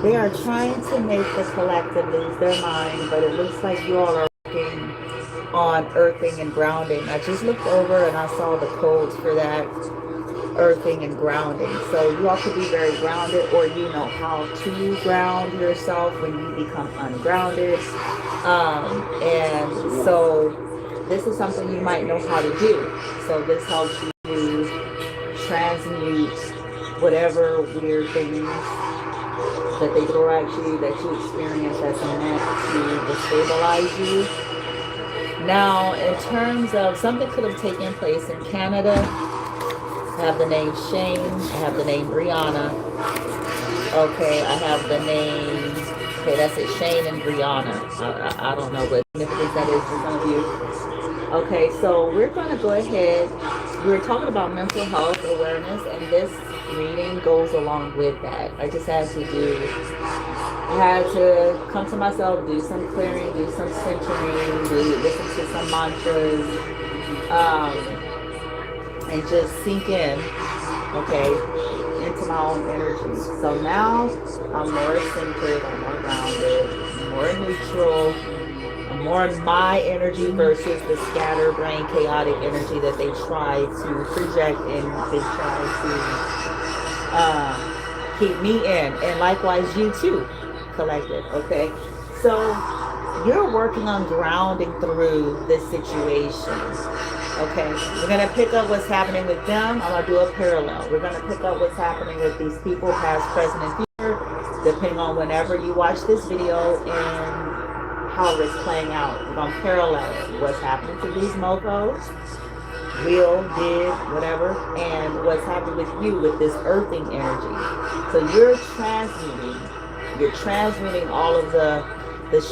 They are trying to make the collective lose their mind, but it looks like you all are working on earthing and grounding. I just looked over and I saw the codes for that, earthing and grounding. So you all could be very grounded, or you know how to ground yourself when you become ungrounded. And so this is something you might know how to do. So this helps you to transmute whatever weird things that they throw at you, that you experience that's meant to destabilize you. Now, in terms of something could have taken place in Canada, I have the name Shane, I have the name Brianna, okay, I have the name, okay, that's it, Shane and Brianna. I don't know what significance that is for some of you. Okay, so we're going to go ahead, we were talking about mental health awareness, and this reading goes along with that. I just had to come to myself, do some clearing, do some centering, listen to some mantras, and just sink in, okay, into my own energy. So now I'm more centered, I'm more grounded, I'm more neutral, I'm more in my energy versus the scatterbrain, chaotic energy that they try to project and they try to keep me in. And likewise, you too, collective, okay? So you're working on grounding through this situation. Okay, we're going to pick up what's happening with them. I'm going to do a parallel. We're going to pick up what's happening with these people, past, present, and future, depending on whenever you watch this video and how it's playing out. We're going to parallel what's happening to these mofos, will, did, whatever, and what's happening with you with this earthing energy. So you're transmuting all of the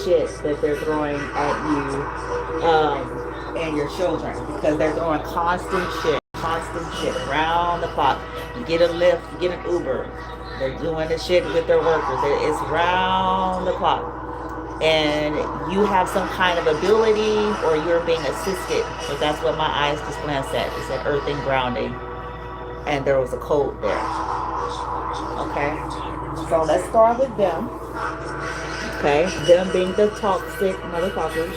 shit that they're throwing at you, and your children, because they're throwing constant shit around the clock. You get a Lyft, you get an Uber. They're doing the shit with their workers. It's round the clock. And you have some kind of ability, or you're being assisted. But that's what my eyes just glanced at. It said earthing, grounding. And there was a code there. Okay? So let's start with them. Okay? Them being the toxic motherfuckers.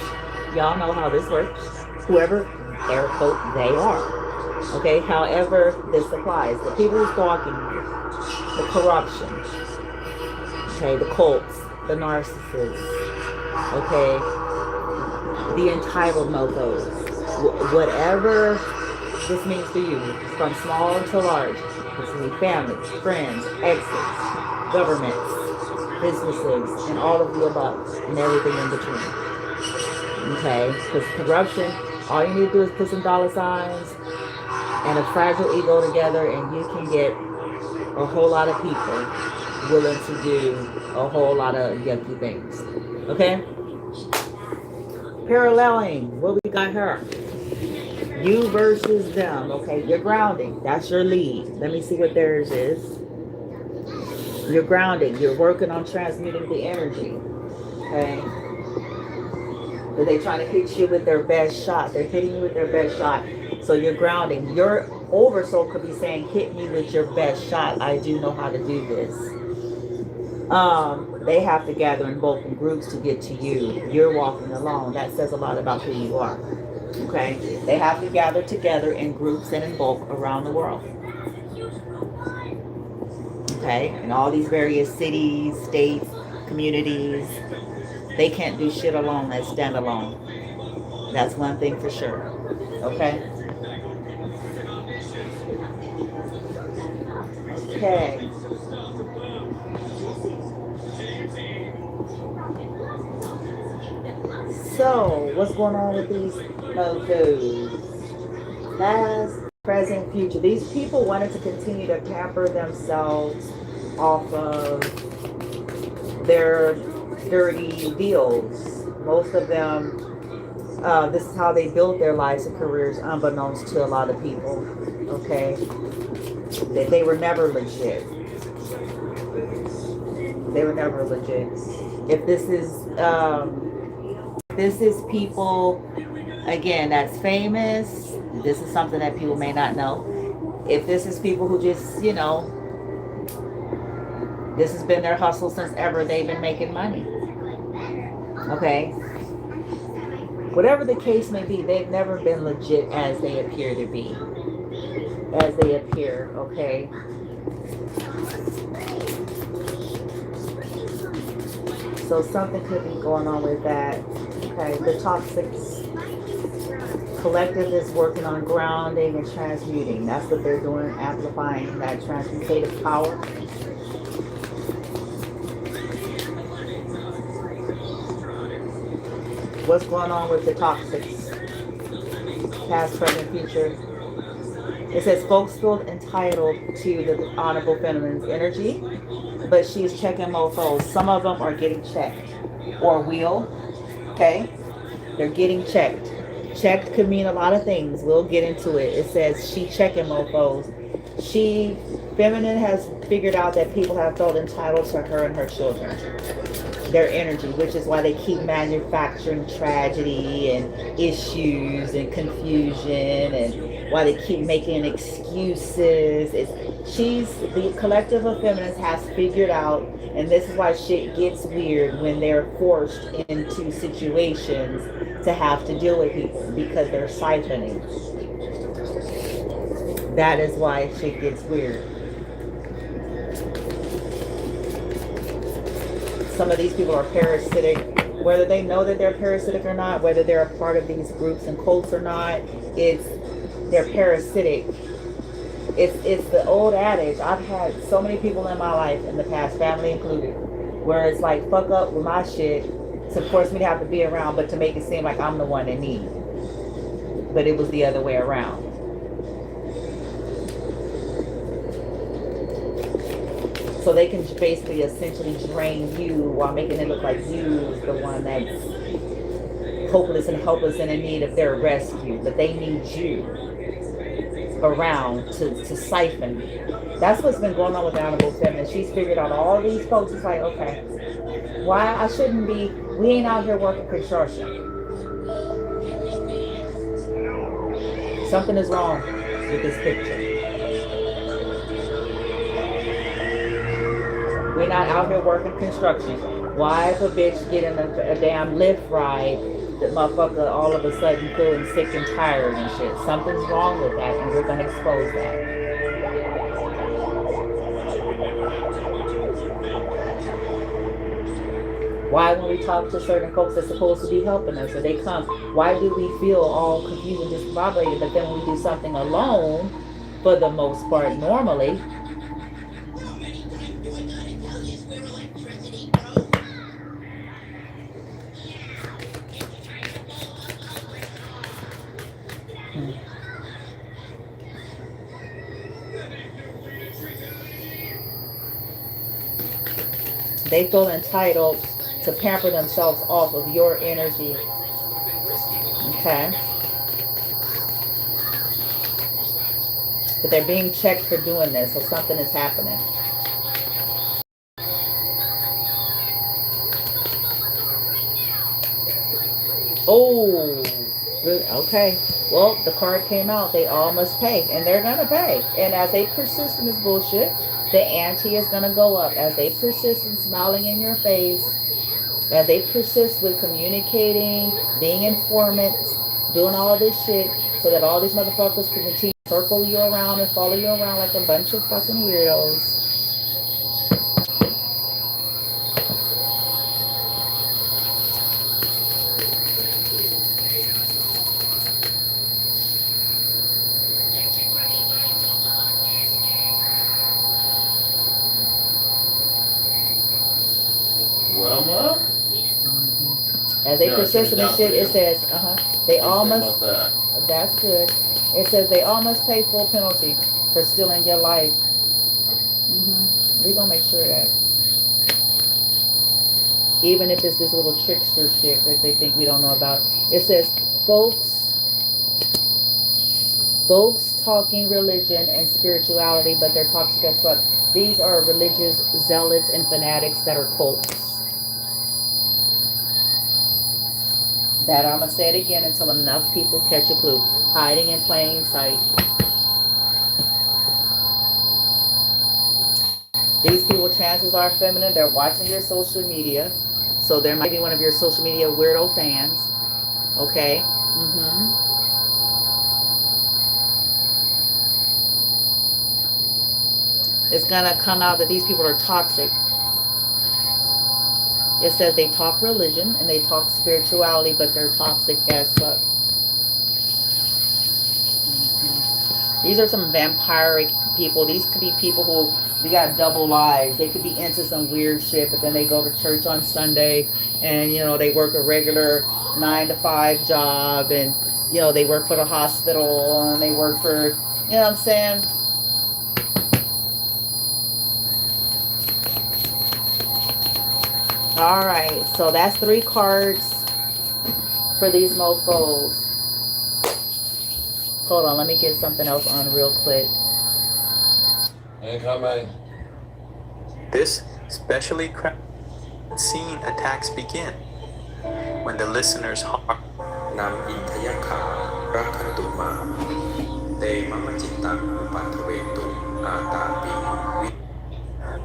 Y'all know how this works. Whoever, air quote, they are. Okay, however this applies. The people who's stalking you, the corruption, okay, the cults, the narcissists, okay, the entitled mofos, whatever this means to you, from small to large. This can be family, friends, exes, governments, businesses, and all of the above, and everything in between. Okay, because corruption, all you need to do is put some dollar signs and a fragile ego together, and you can get a whole lot of people willing to do a whole lot of yucky things. Okay? Paralleling, what we got here? You versus them. Okay, you're grounding. That's your lead. Let me see what theirs is. You're grounding. You're working on transmuting the energy. Okay? Are they trying to hit you with their best shot? They're hitting you with their best shot. So you're grounding. Your oversoul could be saying, hit me with your best shot. I do know how to do this. They have to gather in bulk in groups to get to you. You're walking alone. That says a lot about who you are. Okay? They have to gather together in groups and in bulk around the world. Okay? In all these various cities, states, communities. They can't do shit alone that stand alone. That's one thing for sure. Okay? Okay. So, what's going on with these mofos? Past, present, future. These people wanted to continue to pamper themselves off of their dirty deals. Most of them, this is how they built their lives and careers, unbeknownst to a lot of people. Okay, they were never legit. They were never legit. If this is people, again, that's famous. This is something that people may not know. If this is people who just, This has been their hustle since ever they've been making money. Okay? Whatever the case may be, they've never been legit as they appear to be. As they appear, okay? So something could be going on with that. Okay, the toxic collective is working on grounding and transmuting. That's what they're doing, amplifying that transmutative power. What's going on with the toxics? Past, present, future. It says folks feel entitled to the honorable feminine's energy, but she's checking mofos. Some of them are getting checked or will. Okay? They're getting checked. Checked could mean a lot of things. We'll get into it. It says she checking mofos. Feminine has figured out that people have felt entitled to her and her children. Their energy, which is why they keep manufacturing tragedy and issues and confusion, and why they keep making excuses. The collective of feminists has figured out, and this is why shit gets weird when they're forced into situations to have to deal with people, because they're siphoning. That is why shit gets weird. Some of these people are parasitic, whether they know that they're parasitic or not, whether they're a part of these groups and cults or not. They're parasitic. It's the old adage. I've had so many people in my life in the past, family included, where it's like, fuck up with my shit to force me to have to be around, but to make it seem like I'm the one in need. But it was the other way around. So they can basically essentially drain you while making it look like you is the one that's hopeless and helpless and in need of their rescue. But they need you around to siphon. That's what's been going on with the Honorable Feminine. She's figured out all these folks. It's like, okay, why I shouldn't be, we ain't out here working construction. Something is wrong with this picture. We're not out here working construction. Why if a bitch getting a damn lift ride, that motherfucker all of a sudden feeling sick and tired and shit? Something's wrong with that, and we're gonna expose that. Why when we talk to certain folks that's supposed to be helping us, or they come, why do we feel all confused and discombobulated? But then when we do something alone, for the most part, normally, they feel entitled to pamper themselves off of your energy. Okay? But they're being checked for doing this, so something is happening. Oh, good. Okay. Well, the card came out. They all must pay, and they're going to pay. And as they persist in this bullshit, the ante is going to go up. As they persist in smiling in your face, as they persist with communicating, being informants, doing all this shit, so that all these motherfuckers can continue to circle you around and follow you around like a bunch of fucking weirdos. As they persist in this shit, it says, they all must, that's good. It says they all must pay full penalty for stealing your life. We're going to make sure that. Even if it's this little trickster shit that they think we don't know about. It says, folks talking religion and spirituality, but they're toxic as fuck. These are religious zealots and fanatics that are cults. That I'm going to say it again until enough people catch a clue. Hiding in plain sight. These people chances are, feminine, they're watching your social media. So there might be one of your social media weirdo fans. Okay? It's going to come out that these people are toxic. It says they talk religion and they talk spirituality, but they're toxic as fuck. These are some vampiric people. These could be people who, they got double lives. They could be into some weird shit, but then they go to church on Sunday and, you know, they work a regular 9-to-5 job, and, you know, they work for the hospital and they work for, you know what I'm saying? All right, so that's 3 cards for these mofos. Hold on, let me get something else on real quick. This specially crafted scene attacks begin when the listener's heart.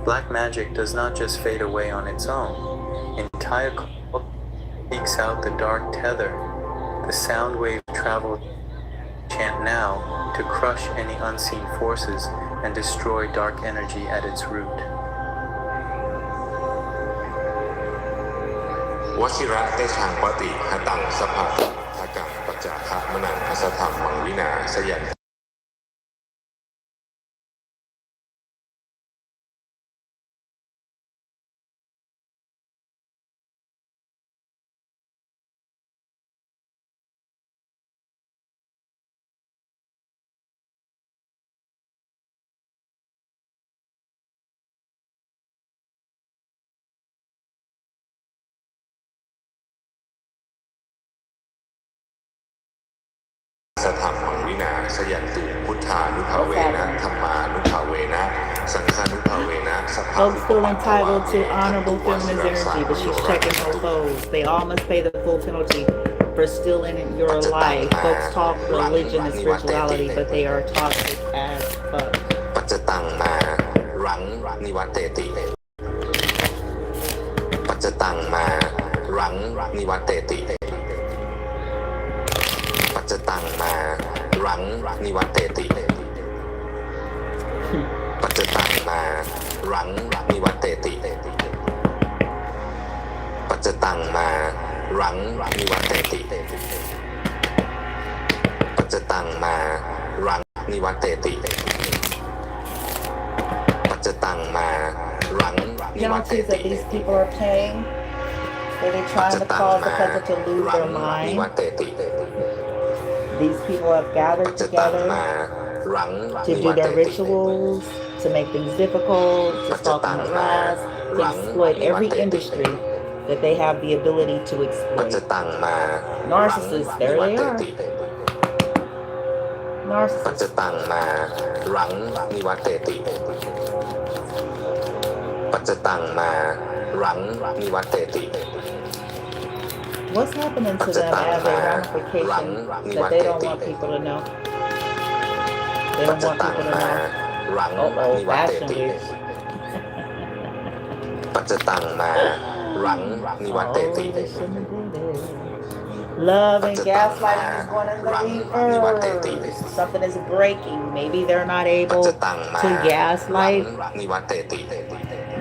Black magic does not just fade away on its own. Entire culture seeks out the dark tether. The sound wave travels. Chant now to crush any unseen forces and destroy dark energy at its root. วชิระได้ทางปฏิหตังสภะทกังปัจจาคะมนังอสธรรมังวินาสยัน สธรรมังวินาสยันตุพุทธานุภาเวนะธัมมานุภาเวนะสังฆานุภาเวนะสัพพะ Folks feel entitled to honorable feminine energy, but she's checking no foes. They all must pay the full penalty for stealing your life. Folks talk religion and spirituality, but they are toxic as fuck. ปัจจตังมารังนิวัตเตติปัจจตังมารังนิวัตเตติปัจจตังมารังนิวัตเตติปัจจตังมารังนิวัตเตติปัจจตังมารังนิวัตเตติปัจจตังมารังนิวัตเตติปัจจตังมารังนิ You วัต don't เต see ติ that these people are paying? Are they ปัจ trying จ to ตัง cause the มา couple to lose รั their งนิ mind? วัตเตติ These people have ปัจ gathered จตัง together มารัง to นิ do วัตเต their ติ rituals, to make things difficult, to stalk and harass, to exploit every industry that they have the ability to ปัจจ exploit. ตังมา Narcissists, there they are. ปัจจ Narcissists. ตังมารังนิวัตเตติปัจจตังมารังนิวัตเตติ What's happening to them as a ramification that they don't want people to know? They ปัจ don't จ want ตัง people to มา know. รัง Uh-oh, นิวัตเต fashion ติ week. ปัจจตังมารังนิวัตเต Oh, ติ they shouldn't have did it. Love and gaslighting is going in the reverse. Something is breaking. Maybe they're not ปัจ able จตังมา to รัง gaslight. นิวัตเตติ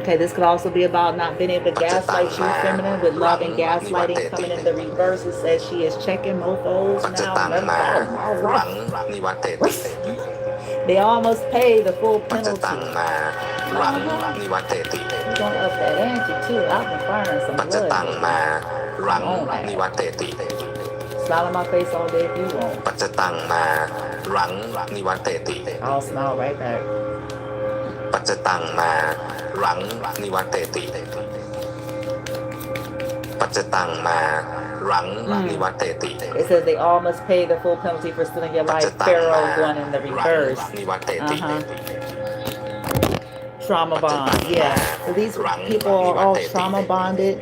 Okay, this could also be about not being able to gaslight you, feminine, with love and gaslighting coming in the reverse. It says she is checking mofos ปัจจ now. ตัง Let มา them go. All รัง right. นิวัตเตติ They all must pay the full ปัจจตัง penalty. มารังนิวัตเตติ You're going to up that ante too. I've been firing some ปัจจตัง blood. มารังนิวัตเตติ Smile in my face all day if you want. ปัจจตังมารังนิวัตเตติ I'll smile right back. ปัจจตังมารังนิวัตเตติปัจจตังมารังนิวัตเตติ It says they all must pay the full penalty for stealing your ปัจ life. จตัง Pharaoh มา going in the รัง reverse. นิวัตเตติ Trauma bond. Yeah. So these people are all trauma bonded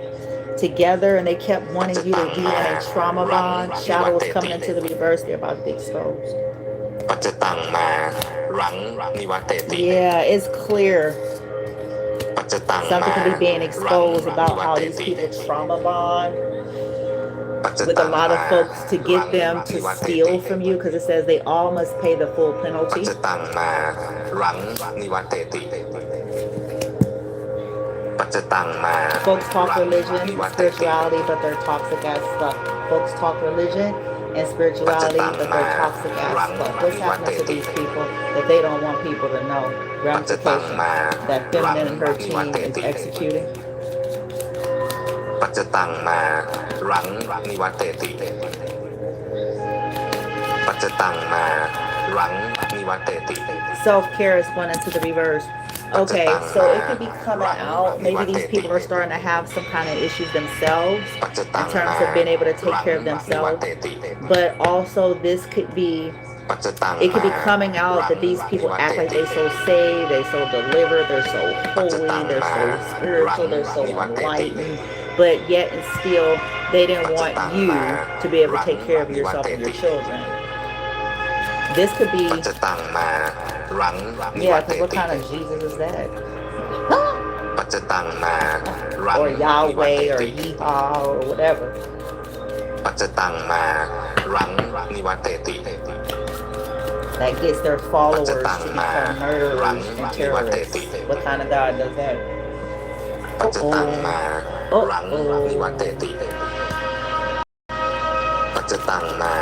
together, and they kept wanting you to be in a trauma bond. Shadow is coming into the reverse. They're about to be exposed. ปัจจตังมารังนิวัตเตติ Yeah, it's clear. ปัจจ Something could be being exposed about how these people trauma bond with a lot of folks to get them to steal from you, because it says they all must pay the full ปัจ penalty. จตังมารังนิวัตเตติปัจจตังมา Folks talk รัง religion, นิวัตเตติ spirituality, but they're toxic as fuck. Folks talk religion and spirituality, but they're toxic as fuck. What's happening to these people that they don't want people to know? Ramifications that feminine and her team is executing. ปัจจตังมารังนิวัตเตติปัจจตังมารังนิวัตเตติ Self-care is going into the reverse. Okay, so it could be coming out. Maybe these people are starting to have some kind of issues themselves in terms of being able to take care of themselves. But also this could be, it could be coming out that these people act like they're so saved, they're so delivered, they're so holy, they're so spiritual, they're so enlightened. But yet and still, they didn't want you to be able to take care of yourself and your children. This could be, ปัจจตังมารังนิวั yeah, ตเต because what ติ kind of Jesus is that? ปัจจตังมารัง Or นิวัตเต Yahweh or ติ Yeehaw or whatever. ปัจจตังมารังนิวัตเตติ That gets their followers to become murderers and terrorists. What kind of God does that? ปัจจตังมารังนิวัตเตติปัจจตังมา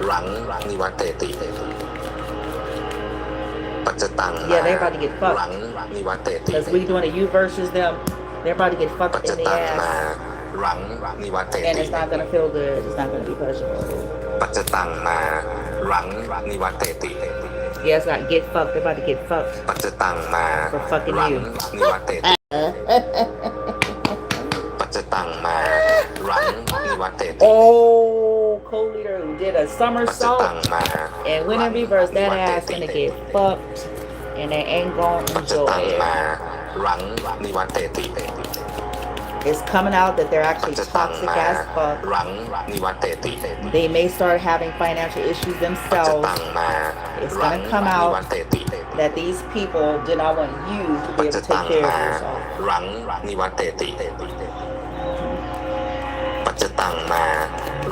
รังนิวัตเตติปัจจตังมา Yeah, they're about to get รัง fucked. นิวัตเตติ Because we doing a you versus them. They're about to get ปัจ fucked จ in the ตังมา ass. รังนิวัตเต And ติ it's not going to feel good. It's not going to be pleasurable. ปัจจตังมารังนิวัตเตติ Yeah, it's not get fucked. They're about to get fucked. ปัจจตังมา For fucking รัง you. นิวัตเตติปัจจตังมารังนิวัตเตติ Oh, co-leader who did a ปัจจ somersault ตังมา and went in reverse. That ass gonna get fucked. And they ain't gonna ปัจจ enjoy ตัง it. มารังนิวัตเตติ It's coming out that they're ปัจ actually จตัง toxic มา as fuck. รังนิวัตเตติ They may start having financial issues ปัจจ themselves. ตังมา It's รัง gonna come นิวั out ตเตติ that these people do not want you to ปั be จ able จ to ตั take ง care มา of yourself. รังนิวัตเตติปัจจตังมา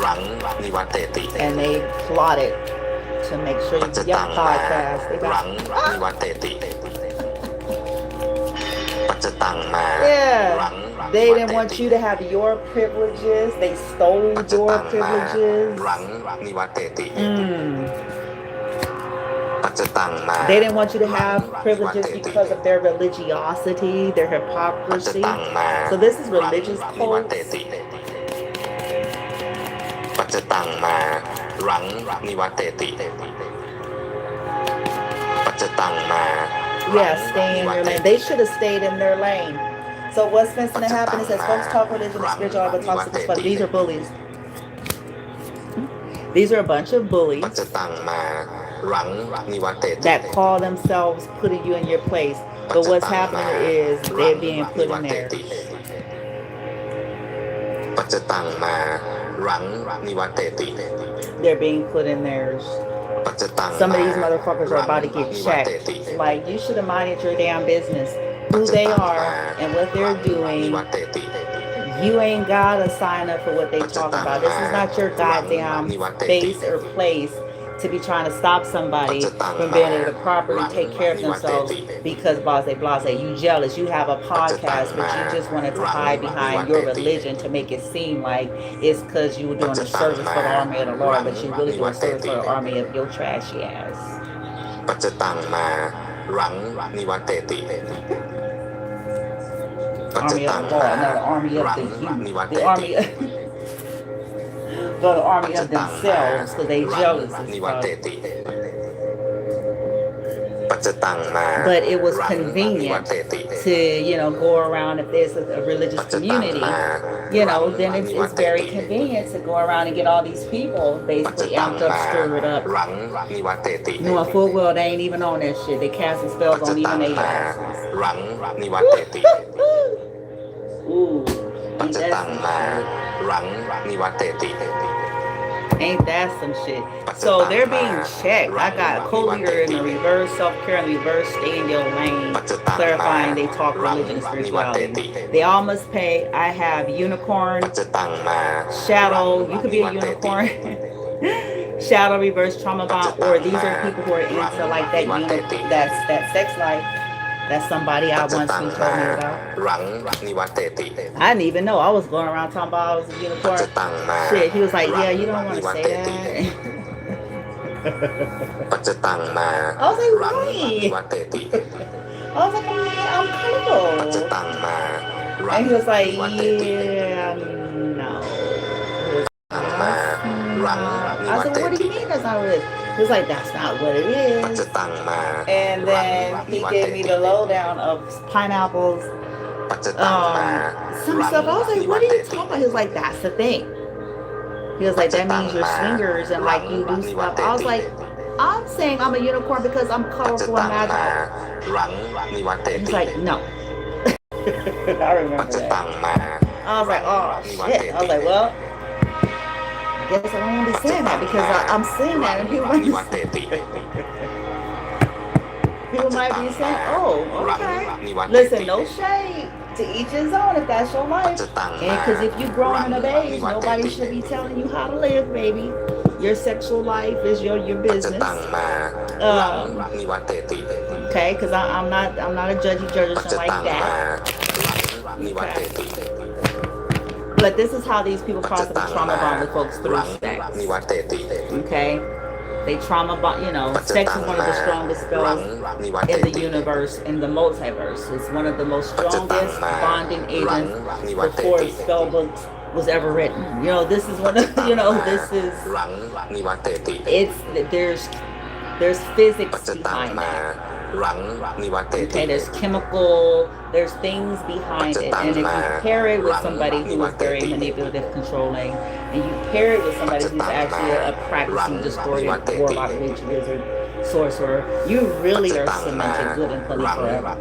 รังนิวัตเตติ And they plotted to make sure ปัจจ you ตัง get มา podcast. They รั got งนิวัตเตติปัจจตังมา รัง Yeah, they didn't want you to have your privileges. They stole ปัจจ your ตังมา privileges. รังนิวัตเตติ Mm. ปัจจตังมา They didn't want you to have privileges because of their religiosity, their ปัจจ hypocrisy. ตังมา So this is religious รังนิวัต cults. เตติปัจจตังมารังนิวัตเตติปัจจตังมา Yeah, stay in your lane. They should have stayed in their lane. So what's going to happen is that folks talk religion and spiritual, but toxic as fuck. These are bullies. These are a bunch of ปัจ bullies จตังมารังนิวัตเตติ that call themselves putting you in your place. But what's happening is they're being put in there. ปัจจตังมารังนิวัตเตติ They're being put in theirs. ปัจจตัง Some of these motherfuckers are about to get checked. Like, you should have minded your damn business. Who they are and what they're นิ doing. วัตเตติ You ain't gotta sign up for what they talking about. This is not your goddamn space or place to be trying to stop somebody from being able to properly take care of themselves because blase. You jealous. You have a podcast, but you just wanted to hide behind your religion to make it seem like it's because you were doing a service for the army of the Lord, but you really doing a service for the army of your trashy ass. ปัจจตังมารังนิวัตเตติ Army of the Lord, no, the army of the youth. The army of, the army of themselves because they jealous as นิวัต fuck. เตติปัจจตังมา But it was รังนิวัต convenient เตติ to, go around if there's a religious ปัจจตัง community, มา then it's very convenient to go around and get all these people ปัจจ basically ตัง amped up, มา stirred up, รังนิวัตเตติ knowing full well they ain't even on that shit. They casting ปั spells จจ on ตัง even their มา asses. รังนิวัตเตติ Ooh, ปัจจ that's ตัง some มา shit. รังนิวัตเตติ Ain't that some shit? So they're being checked. I got co-leader in the reverse, self-care in the reverse, stay in your lane, clarifying they talk religion and spirituality. They all must pay. I have unicorn, shadow, you could be a unicorn, shadow, reverse, trauma bond, or these are people who are into like that sex life. That's somebody I once told me about. I didn't even know. I was going around talking about I was a unicorn. Shit, he was like, yeah, you don't want to say that. I was like, why? I was like, I'm comfortable. And he was like, yeah, no. I said, what do you mean that's not what it is? He was like, that's not what it is. And then he gave me the lowdown of pineapples, some stuff. I was like, what are you talking about? He was like, that's the thing. He was like, that means you're swingers and like you do stuff. I was like, I'm saying I'm a unicorn because I'm colorful and magical. He's like, no. I remember that. I was like, oh shit. I was like, well, I guess I don't want to be saying that because I'm saying that and people might be saying, oh, okay. Listen, no shade. To each his own if that's your life. And because if you grow in a beige, nobody should be telling you how to live, baby. Your sexual life is your business. Okay, because I'm not a judgy judge or something like that. Okay. But this is how these people possibly trauma bond with folks through sex. Okay? They trauma bond, sex is one of the strongest spells in the universe, in the multiverse. It's one of the most strongest bonding agents before the spell book was ever written. This is one of, this is, there's physics behind it. Okay, there's chemical, there's things behind it. And if you pair it with somebody who is very manipulative, controlling, and you pair it with somebody who's actually a practicing distorted warlock, witch, wizard, sorcerer, you really are cemented good and plenty forever.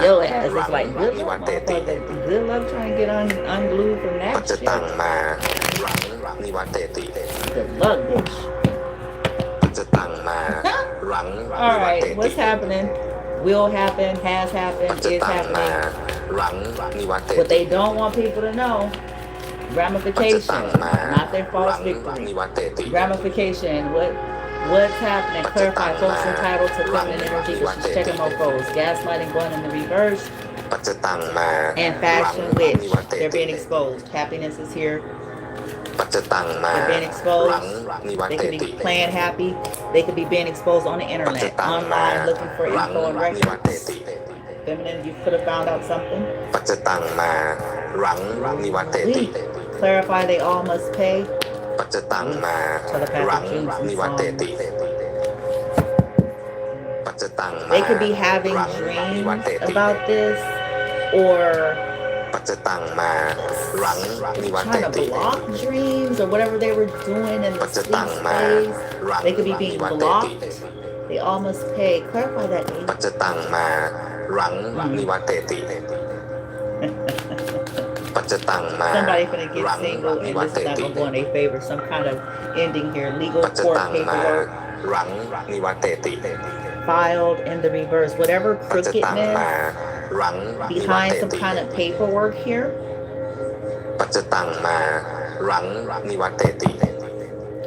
Yo ass is like, good luck, motherfucker. Good luck trying to get unglued from that shit. Good luck, bitch. Alright, what's happening? Will happen, has happened, is happening. What they don't want people to know, ramification, not their false victory. Ramification, what's happening? Clarify, folks entitled to feminine energy, but she's checking mofos. Gaslighting going in the reverse. And fashion witch, they're being exposed. Happiness is here. They're being exposed. They could be playing happy. They could be being exposed on the internet, online, looking for info and records. Feminine, you could have found out something. Clarify, they all must pay. Telepathic dreams and songs. They could be having dreams about this, or trying to block dreams or whatever they were doing in the sleep space. They could be being blocked. They all must pay. Clarify that. Somebody finna get single and this is not gonna go in their favor. Some kind of ending here. Legal court paperwork filed in the reverse. Whatever crookedness behind some kind of paperwork here,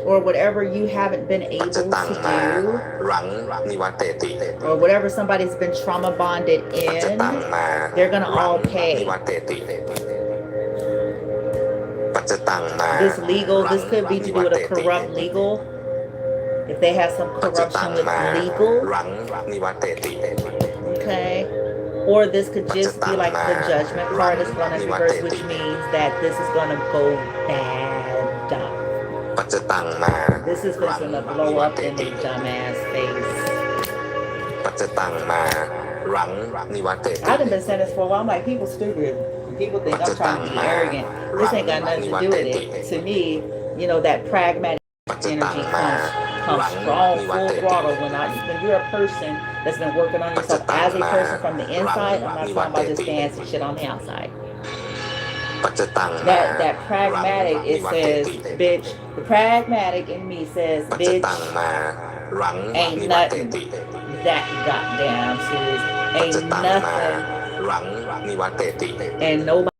or whatever you haven't been able to do, or whatever somebody's been trauma bonded in, they're gonna all pay. This legal, this could be to do with a corrupt legal. If they have some corruption with legal, okay. Or this could just be like the judgment card is going to reverse, which means that this is going to go bad. This is going to blow up in the dumbass face. I've been saying this for a while. I'm like, people stupid. People think I'm trying to be arrogant. This ain't got nothing to do with it. To me, that pragmatic energy comes strong, full throttle when you're a person that's been working on yourself as a person from the inside. I'm not talking about just fancy shit on the outside. ปัจจตังมา that pragmatic, it says, bitch, the pragmatic in me says, ปัจจ bitch, ตังมารัง ain't นิวัตเต nothing ติ that goddamn serious. ปัจจ Ain't ตังมา nothing รังนิวัตเตติ and nobody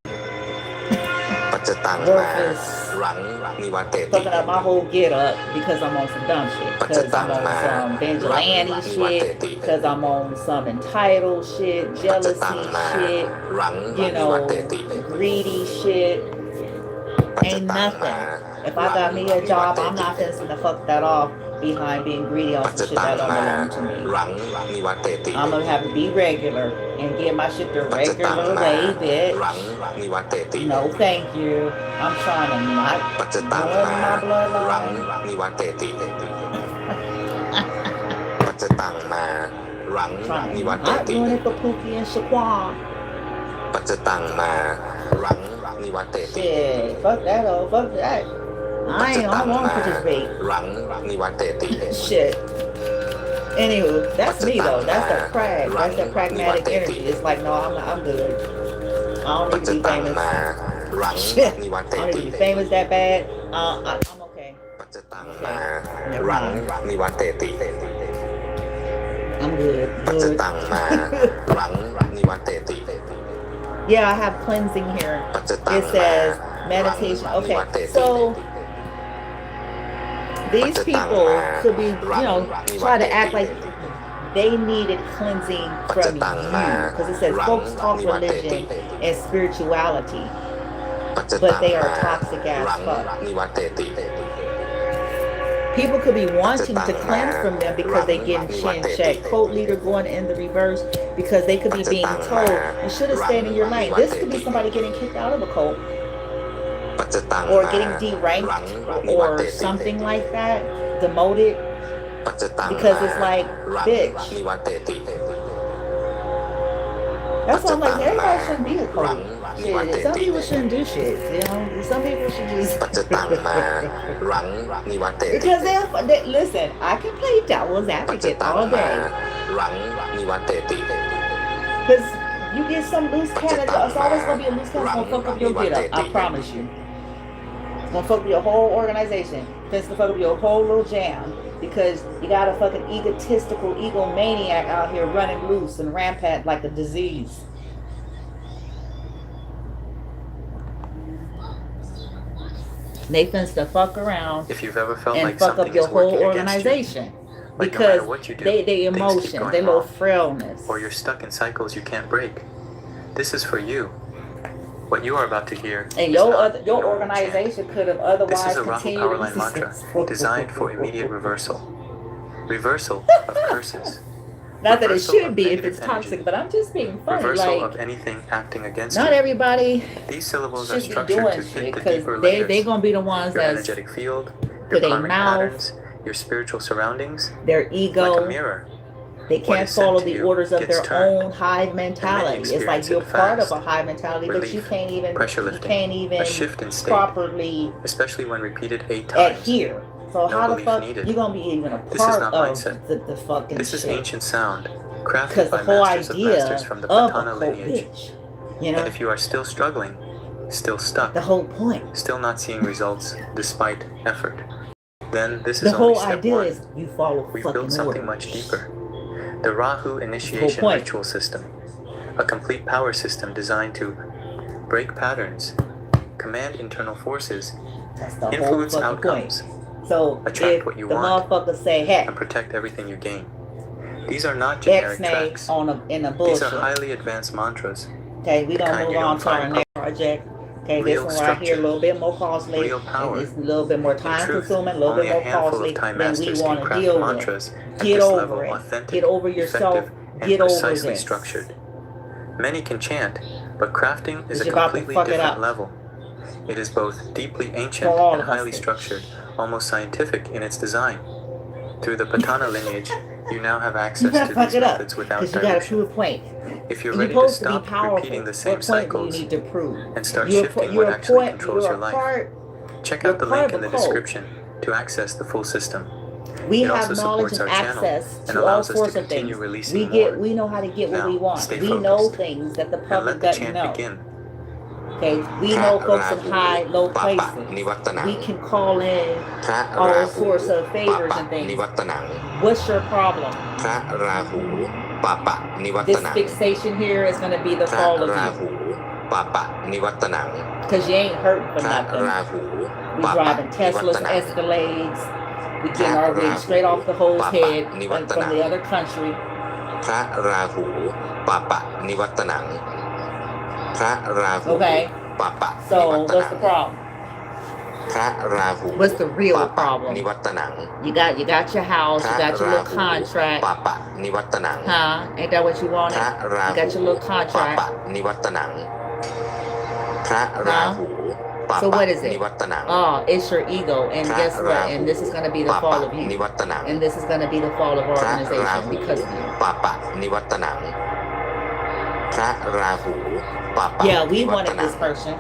ปัจจตังมา worth is รังนิวัตเตติ fucking up my whole get up because I'm on some dumb shit. Because I'm on some vigilante shit. Because I'm on some entitled shit, ปัจจ jealousy ตังมา shit, รัง you นิวัต know, เตติ greedy shit. ปัจจ Ain't ตังมา nothing. If I got me a job, I'm not finna fuck that off behind being greedy on ปัจจ some shit ตัง that don't มา belong to me. รังนิวัตเตติ I'm gonna have to be regular and get my shit the ปัจจตัง regular มา way, bitch. รังนิวัตเตติ No, thank you. I'm trying to not ปัจจตัง ruin มา my รัง bloodline. นิวัตเตติ ปัจจตังมารัง Trying นิ to วัตเต not ติ ruin it for Pookie and Shaquan. ปัจจตังมารังนิวัตเตติ Shit, fuck that though, fuck that. ปัจ I จ ain't ตั I ง don't มา wanna participate. รังนิวัตเตติ Shit. Anywho, that's me though. That's the pragmatic energy. It's like, no, I'm good. I don't ปัจ need จ to be ตัง famous. มารัง Shit. นิวัตเต I don't ติ need to be famous that bad. I'm okay. ปัจจตังมารังนิวัตเตติ I'm good. ปัจจ Good. ตังมารังนิวัตเตติ Yeah, I have cleansing here. ปัจจตัง It มา says รัง meditation. นิวัต Okay, เตติ so these people could be, try to act like they needed cleansing from you. Because it says folks talk religion and spirituality, ปัจจ but ตัง they มา are toxic รัง as fuck. นิวัตเตติ People could be wanting to cleanse from them because they getting chin checked. Code leader going in the reverse because they could be being told, you should have stayed in your lane. This could be somebody getting kicked out of a cult ปัจจตัง or มา getting รัง deranked นิวัต or เตติ something like that, demoted. ปัจจตัง Because มา it's like, รัง bitch. นิวัตเตติ That's why I'm like, everybody shouldn't be a cult. Shit, some people shouldn't do shit. Some people should just ปัจจตังมารังนิวัตเตติ because they listen. I can play devil's ปัจจ advocate ตัง all มา day. รังนิวัตเตติ Because you get some loose cannon, it's always gonna be a loose cannon. It's gonna fuck up your get up. I promise you. It's gonna fuck up your whole organization. It's gonna fuck up your whole little jam. Because you got a fucking egotistical egomaniac out here running loose and rampant like a disease. They finna fuck around If you've ever felt and like fuck something up your is working whole against you, organization. like no Because matter what you do, they things keep emotions, going they little wrong, frailness. or you're stuck in cycles you can't break, this is for you. What you are about to hear And is not your an old chant. organization could have This otherwise is a Rahu continued to Powerline be mantra successful. designed for immediate reversal. Reversal of curses. Not that it Reversal should of be if negative it's toxic, energy. but I'm just being funny. Reversal Like, of anything acting against not you. everybody These syllables are should be structured doing to shit fit the because deeper they layers. gonna be the ones Your that's energetic field, for your their karmic mouth, patterns, your spiritual surroundings, their like a ego. mirror. They What can't is sent follow to the you orders of gets their turned. own hive mentality. It's like experience you're it part of fast. a hive mentality, but you Relief, can't even pressure lifting, a shift in state, properly especially when repeated 8 times. adhere. So No how the belief fuck needed. you gonna be even a This is part not of mindset. the fucking This is shit? ancient sound, crafted Because the by whole masters of idea masters from the of a Patana cult lineage. bitch, And if you are still struggling, still stuck, the whole point. still not seeing results despite effort, then this The is only whole step idea 1. is you follow We've fucking built something orders. much deeper. The Rahu initiation point. ritual system, a complete power system designed to break patterns, command internal forces, That's the whole influence fucking outcomes, point. So attract if what you the want, motherfuckers say, hey, and protect everything you gain. These are not generic X-nay tracks. in a These bullshit. are highly advanced mantras. Okay, we the gonna kind move you on don't to our find next project. Okay, this real one right here, a structure, little bit more costly. real power. It's a little bit more time In truth, consuming, a little only bit a more handful costly of time than we masters want can to craft deal mantras with. at Get this over level it. authentic, Get over yourself. effective, and Get over precisely this. structured. Many can chant, but crafting is a You're about to completely fuck it different up. level. It is both deeply ancient For all and of us, highly bitch. structured, almost scientific in its design. Through the Patana lineage, you now have You access gotta to fuck these it up methods without because you gotta dilution. prove a point. If you're You're ready to supposed to be stop powerful. repeating the same What point do you cycles need to prove? and start You're shifting you're what a actually point- controls you're your a life, part- check you're out the part link of in a the cult. description to access the full system. We It have also knowledge supports and our channel access and to all allows us to sorts of continue things. releasing more. We know how to get what Now, we want. stay We know focused things that the And public let the doesn't chant know. begin. Okay, we พระ know folks รา in หู high, low ปะปะ places. นิวัตนัง We can call in พระ all ราหู sorts of ปะ favors ปะ and นิ things. วัตนัง What's your problem? พระราหูปะปะนิวัต This นัง fixation here is going to be the พระ fall of รา you หูปะปะนิวัตนัง because you ain't hurting พ for ระ nothing. ราหู We ปะปะ driving นิวัต Teslas, นัง Escalades. We getting our wigs straight off the hose's head and from the other country. พระราหูปะปะนิวัตนังพระราหู Okay. ปะปะนิ So วัต what's นัง the problem? พระราหู What's the real ปะปะ problem? นิวัตนัง You got your house, พ you ระ got your รา little หู contract. ปะปะนิวัตนัง Huh? Ain't that what you พ wanted? ระรา You หู got your little ปะ contract. ปะนิวัตนังพระราหูปะ So ปะ what is นิ it? วัตนัง Oh, it's your ego. And พระ guess รา what? หู And this is going to be the ปะ fall ปะ of you. นิวัตนัง And this is going to be the fall of our พระรา organization หู because of you. ปะปะนิวัตนังพระราหูปะปะ Yeah, we นิวัต wanted นัง this person.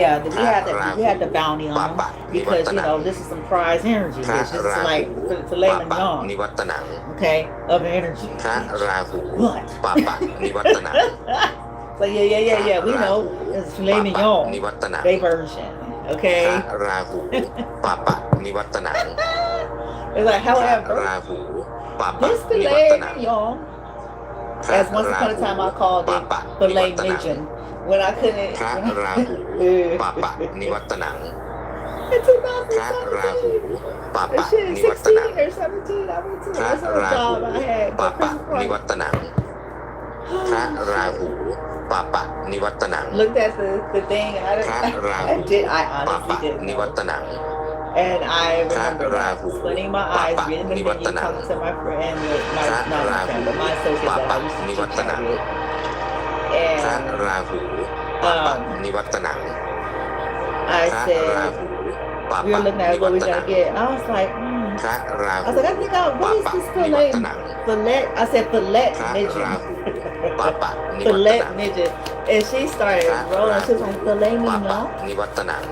Yeah, we had the bounty on him because you know this is some prize energy. พระ Bitch. This is รา like หู filet ปะปะ mignon. นิวัตนัง Okay, of energy. พระราหู What? ปะปะนิวัตนัง So yeah. We know it's filet ปะปะ mignon. นิวัตนัง They version. พระ Okay. ราหูปะปะนิวัตนัง It's like พระ however. ราหูปะปะ This นิวัต filet นัง mignon, พระ as once รา upon a หู time I called ปะ it ปะนิวั filet ตนัง midget when I couldn't. พระราหูปะปะนิวัตนัง In พระราหู 2017, ปะ that ปะ shit นิ is วัตนัง 16 or 17. I went to พระ that's a ราหู job I had. ปะ for ปะ Christmas นิวั party. ตนังพระราหูปะปะนิวัตนัง Looked at the thing and พระรา I หู did I ปะ honestly ปะ didn't นิวั know. ตนัง And I พระ remember รา that, หู squinting my ปะ eyes, ปะ reading the นิ menu, วัตนัง talking to my friend, my พระ not รา my หู friend, but my associate ปะ that ปะ I used to นิวั chit ต chat นัง with. พระ And ราหูปะปะนิวัตนัง I พระ said ราหูปะ we ปะ were looking นิ at วั what we ตนั gonna ง get. And I was like, พระรา I หู was like, I think what ปะ is ปะ this นิวั fillet? ตนัง Fillet? I said fillet พระ midget. ราหูปะปะนิวัต Fillet นัง midget. And she started พระ rolling. รา She หู was like, filet ปะปะ mignon? นิวัตนัง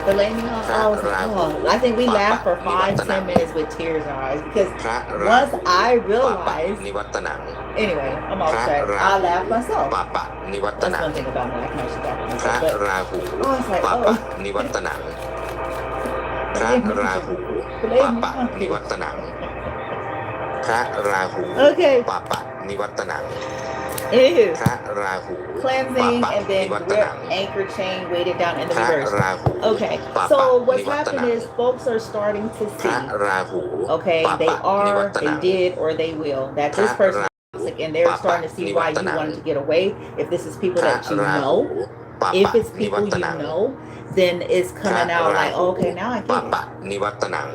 Filet mignon? I was like, oh. I think we laughed for 5-10 minutes with tears in our eyes because พระราหู once I ปะปะ realized, นิวัตนัง anyway, I'm off พระ track. รา I หู laughed myself. ปะปะนิวัต That's นัง one thing about me. I can actually laugh at พระ myself. But ราหู I was like, ปะปะ oh. นิวัตนังพระ Filet ราหู Filet ปะปะ mignon. นิวัตนังพระราหู Okay. ปะปะนิวัตนัง Anywho, พระราหู cleansing ปะปะ and then นิวัตนัง anchor chain weighted down in the พระ reverse. ราหู Okay, ปะปะ so นิ what's วัตนัง happening is folks are starting to พระ see, ราหู okay, ปะ they ปะนิวั are, ตนั they ง did, or they will, that this พระ person รา is toxic and they're ปะปะ starting to see นิ why วัต you นัง wanted to get away. If this is พ people ระ that you ราหู know, ปะ if ปะ it's นิวั people ต you นัง know, then it's พระ coming out รา like, หู okay, now I ปะ get ปะ it. นิวัตนัง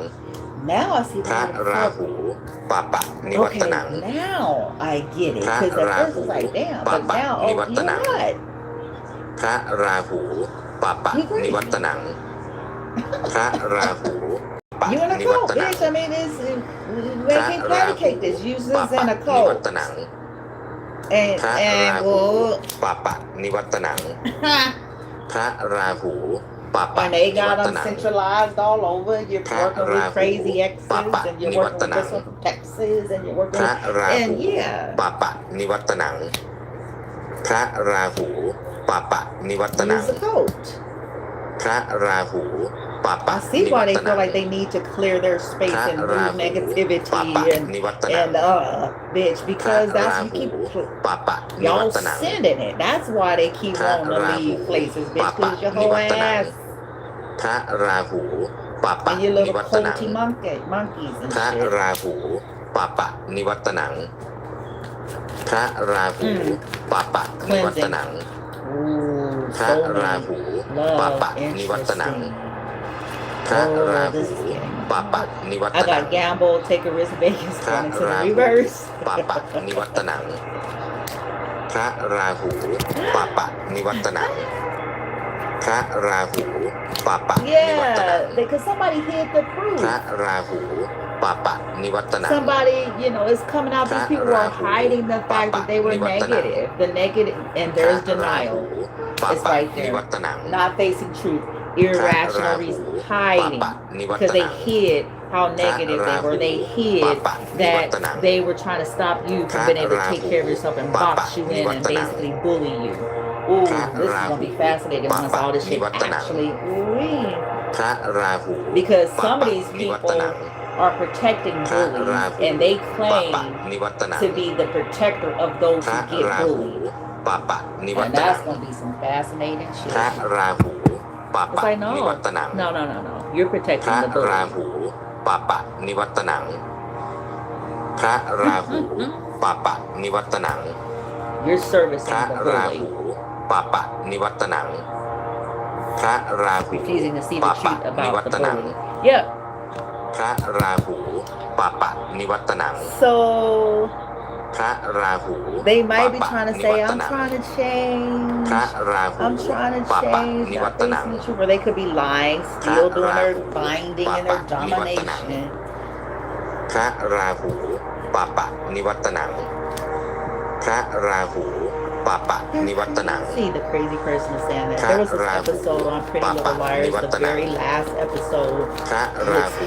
Now I see พระ why รา the หู fuck. ปะปะนิวัต Okay, นัง now I get it. พระ Because at รา first หู it's like, damn, ปะ but ปะ now, นิ oh, วั you ต know นัง what? พระราหูปะปะ You agree. นิวัตนังพระราหูปะ You in a นิวั cult, ตนัง bitch. I mean, it's,พ they ระ can ราหู eradicate this. Use ปะ this ปะ in a นิวั cult. ตนัง And, พระราหู well, ปะปะนิวัตนังพระราหูปะปะ and they นิวั got ต them นัง centralized all over. You're working with crazy exes, Papa, and you're working with niwatanang. this one from Texas, and you're working พระ with, ราหู and yeah. ปะปะนิวัตนังพระราหูปะปะนิวัตนัง Use a cult. พระราหูปะปะ I see นิ why วั they ตนั feel ง like they need to clear their space พระ and รา move หู negativity ปะปะ and นิวัตนัง bitch, พระ because รา that's หู you keep ปะปะนิวั y'all ตนัง sending it. That's why they keep พระ wanting to ราหู leave places, bitch, ปะปะ because your นิ whole วัตนัง ass พระราหูปะปะ and your นิ little วัตนัง culty monkeys and พระ shit. ราหูปะปะนิวัตนังพระราหูปะปะนิวัตนัง Ooh, พระ so ราหู many ปะ love, ปะนิวัตนัง interesting. พระรา Oh, หู this is getting ปะปะนิวัต I นัง got gamble, take a risk, Vegas, พระ going into รา the หู reverse. ปะปะนิวัตนังพระราหูปะปะนิวัตนังพระราหูปะปะนิวัตนัง Yeah, because somebody hid the proof. พระราหูปะปะนิวัตนัง Somebody, you know, it's coming out. These people are hiding the fact that they were negative. The negative, and พระ there's ราหู denial. ปะ It's ปะ right นิ there. วัตนัง Not facing truth. พระ Irrational ราหู reason. ปะ Hiding. ปะนิวัต Because นั they ง hid how negative they were. They hid that they were trying to stop you from being able to take care of yourself and box you in and basically bully you. Ooh, พระ this is รา gonna หู be fascinating ปะ once ปะ all this นิ shit วัตนัง actually. Ooh. พระราหู Because ปะ some of ปะ these นิวัต people นัง are protecting พระรา bullies หู and they ปะปะ claim นิวัตนัง to be the protector of พ those ระ who get ราหู bullied. ปะปะนิวั And ตนั that's ง gonna be some fascinating พระ shit. ราหูปะ It's ปะ like นิวัตนัง no. You're พระ protecting the รา bully. หูปะปะนิวัตนังพระราหูปะปะนิวัตนัง You're พ servicing ระ the ราหู bully. ปะปะนิวัตนังพระราหู Refusing to see the ปะปะ truth นิวั about the ตนัง bully. Yep. พระราหูปะปะนิวัตนัง So พระราหู they might be ปะปะ trying to นิ say, วัต I'm นัง trying to change. พระราหู I'm trying to ปะปะ change, นิวั not ตนัง facing the truth. Or they could be lying, still doing their binding and their พระราหู domination. พระราหูปะปะนิวัตนังพระราหูปะปะนิวัตนัง See, the crazy person is saying that. There was this episode on Pretty Little Liars, the very last episode พระ with ราหู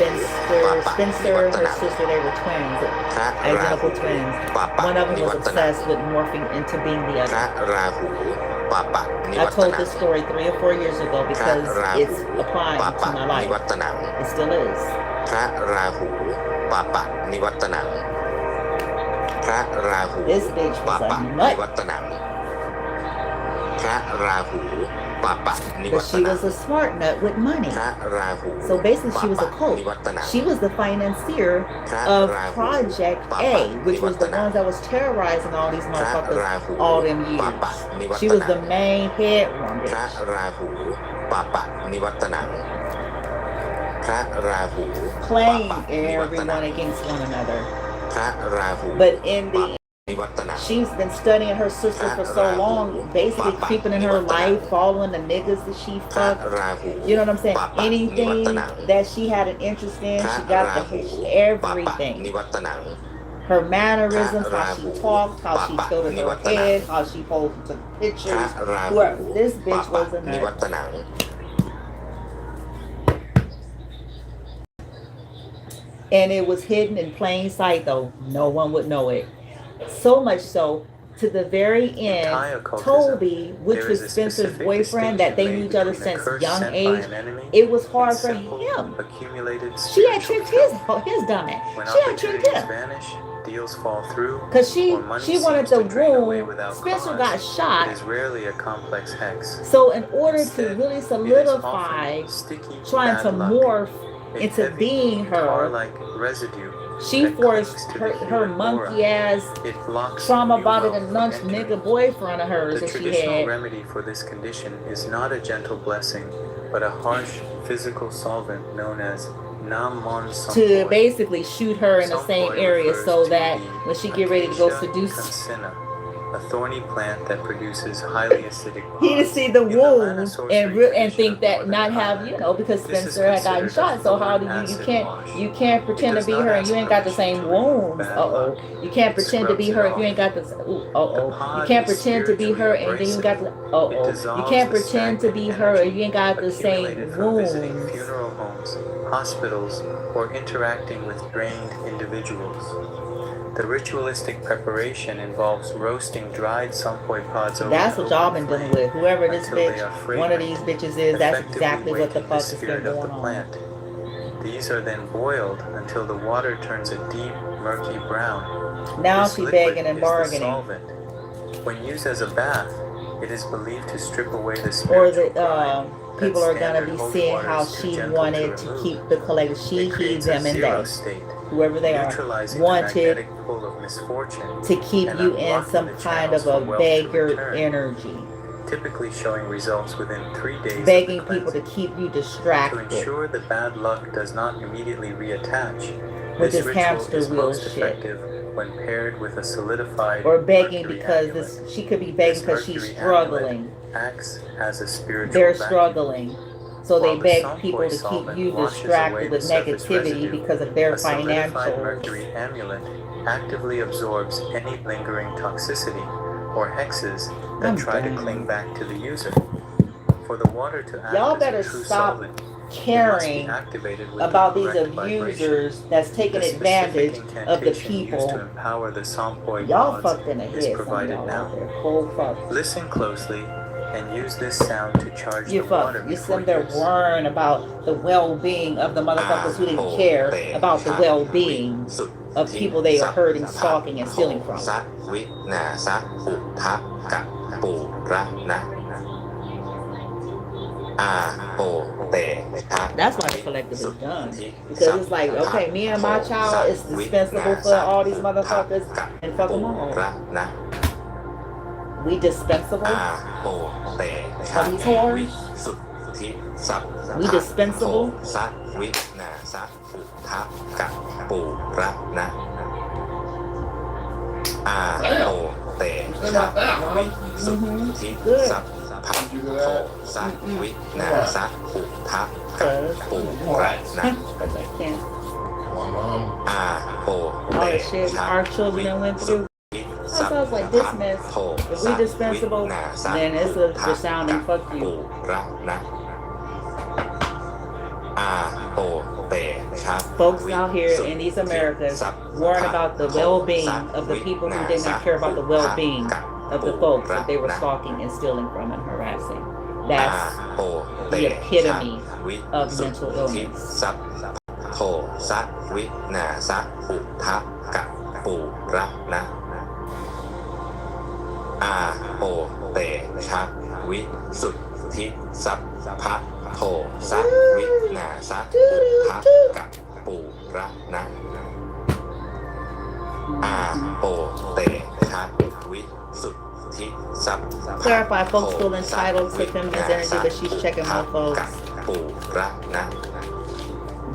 Spencer and her sister. They were twins, พระราหู identical twins. ปะปะ One of them นิ was วัตนัง obsessed with morphing into being the พระ other. ราหูปะปะนิ I วัต told นัง this story 3 or 4 years ago พระ because ราหู it's applying ปะ to ปะ my นิวั life. ตนัง It still is. พระราหูปะปะนิวัตนังพระราหู This bitch ปะ was ปะ a นิ nut, วัตนังพระราหูปะปะนิวั but ต she นัง was a smart nut with money. พระราหู So basically, she was a ปะปะ cult. นิวัตนัง She was the financier พระ of ราหู Project ปะ A, ปะ which นิวั was ต the นัง ones that was terrorizing all these พระ motherfuckers ราหู all them ปะ years. ปะนิวัต She นั was ง the main head พระ bitch, ราหูปะปะนิวัตนังพระราหู playing ปะปะนิวัตนัง everyone against one another. พระราหู But in the นิวัตนัง she's been studying her sister for so long, basically creeping in her life, following the niggas that she พระ fucked. ราหู You know what I'm saying? ปะปะนิวัต Anything นัง that she had an interest in, พระ she got ราหู the ปะปะ everything. นิวัตนัง Her mannerisms, how she talked, how she stood with her head, how she posed and took พระ pictures. ราหู Whoever, this ปะ bitch ปะ was a นิวั nut. ตนัง And it was hidden in plain sight, though. No one would know it. So much so, to the very end, Thai occultism, Toby, which there was is a Spencer's specific boyfriend, that they knew each other distinction since made between a young curse sent by age, an enemy it was hard and for simple, him. accumulated She had spiritual tricked filth. his dumb ass. When She had tricked opportunities him. vanish, deals fall through, Because or money she wanted seems the to drain away room. without Spencer cause, got shot. it is rarely a complex hex. So in order to Instead, really it is solidify, often sticky trying bad to luck, morph a into heavy, being her, tar-like residue she that forced clings to her, the her human monkey aura. ass, It blocks trauma new bodied wealth and from lunch entering. nigga boyfriend of hers The that she traditional had. remedy for this condition is not a gentle blessing, but a harsh physical solvent known as Nam Mon To Sampoy. basically shoot her in the same Sampoy area refers so to that the when she get ready to go Acacia seduce, cancina, a thorny plant that produces highly acidic he to ponds. see the In the Lana wound sorcery and tradition think of that northern not have, Thailand, you know, because this is Spencer had gotten considered a shot. So how do thorn you acid wash. you can't It pretend to does be not her and ask you ain't got the permission same to remove wounds. bad Uh-oh. luck. You can't It pretend to be scrubs her it if you ain't got this. Uh-oh. The pod You can't is pretend to be her and then you got the. spiritually Uh-oh. You dissolves can't the pretend to be stagnant her and energy you ain't got the same accumulated from visiting wounds. funeral homes, hospitals, or interacting with drained individuals. The ritualistic preparation involves roasting dried sampoy pods over That's an what y'all open been dealing flame with. Whoever this until they bitch, are one of fragrant, these bitches is, that's effectively exactly what the waking fuck the has been spirit of going the on. plant. These are then boiled until the water turns a deep, murky brown. Now This she liquid begging and is the bargaining. solvent. When used as a bath, it is believed to strip away the Or spiritual that grime people that are gonna standard be holy seeing water how is too she gentle wanted to remove. keep the collective. She, It he, creates a them, and zero they, state, whoever they are, neutralizing the wanted magnetic pull of misfortune to keep and you in unblocking some the kind channels of for a wealth to beggar return, energy, typically showing results within 3 days begging of the people to cleansing. keep you To distracted ensure the bad luck does not immediately reattach, with this this ritual hamster is wheel most shit. effective when paired with a solidified Or begging mercury because amulet. she could be begging This because she's mercury struggling. amulet acts as a spiritual They're vacuum. struggling. So they While the beg sampoy people to keep solvent you washes distracted away with the surface negativity residue, because of their a solidified financial. mercury amulet actively absorbs any lingering toxicity or hexes that I'm try to done. cling back to the user. For the water to act Y'all as better a true stop solvent, it must be caring activated with about the these correct vibration. abusers that's taking The advantage specific of the incantation used to people. empower the sampoy Y'all pods fucked in the is head, some of provided y'all now. out there. Cold fuck. Listen closely and use this sound to charge You the water fuck. You before sitting there use. worrying about the well-being of the motherfuckers who didn't care about the well-being of people they are hurting, stalking, and stealing from. สัพวินาสะอุทะกะปูระนะอาโปเตชะ That's why the collective is done. Because it's like, okay, me and my child is dispensable for all these motherfuckers and fuck them all. ระนะ We dispensable อาโปเตชะ for these whores. วิสุทธิสัพ We dispensable สัพวินาสะอุทะกะปูระนะอาโปเตชะวิสุทธิสัพพะโทสัพวินาสะอุทะกะปูระนะ Because I can't. อาโป All เต the shit ชะ our children went through. That sounds like this mess. If we dispensable, then it's a resounding fuck ปู you. ระนะอาโปเตชะ Folks out here in these Americas worrying about the well-being of the people who did not care about the well-being of the folks that they were stalking and stealing from and harassing. That's the epitome of mental illness. สัพโทสัพวินาสะอุทะกะปูระนะอาโปเตชะวิสุทธิสัพพะโทสัพวินาสะอุทะกะปูระนะอาโปเตชะวิสุทธิสัพพะ Clarify, folks feel entitled to feminine energy, but she's checking my folks. ปูระนะ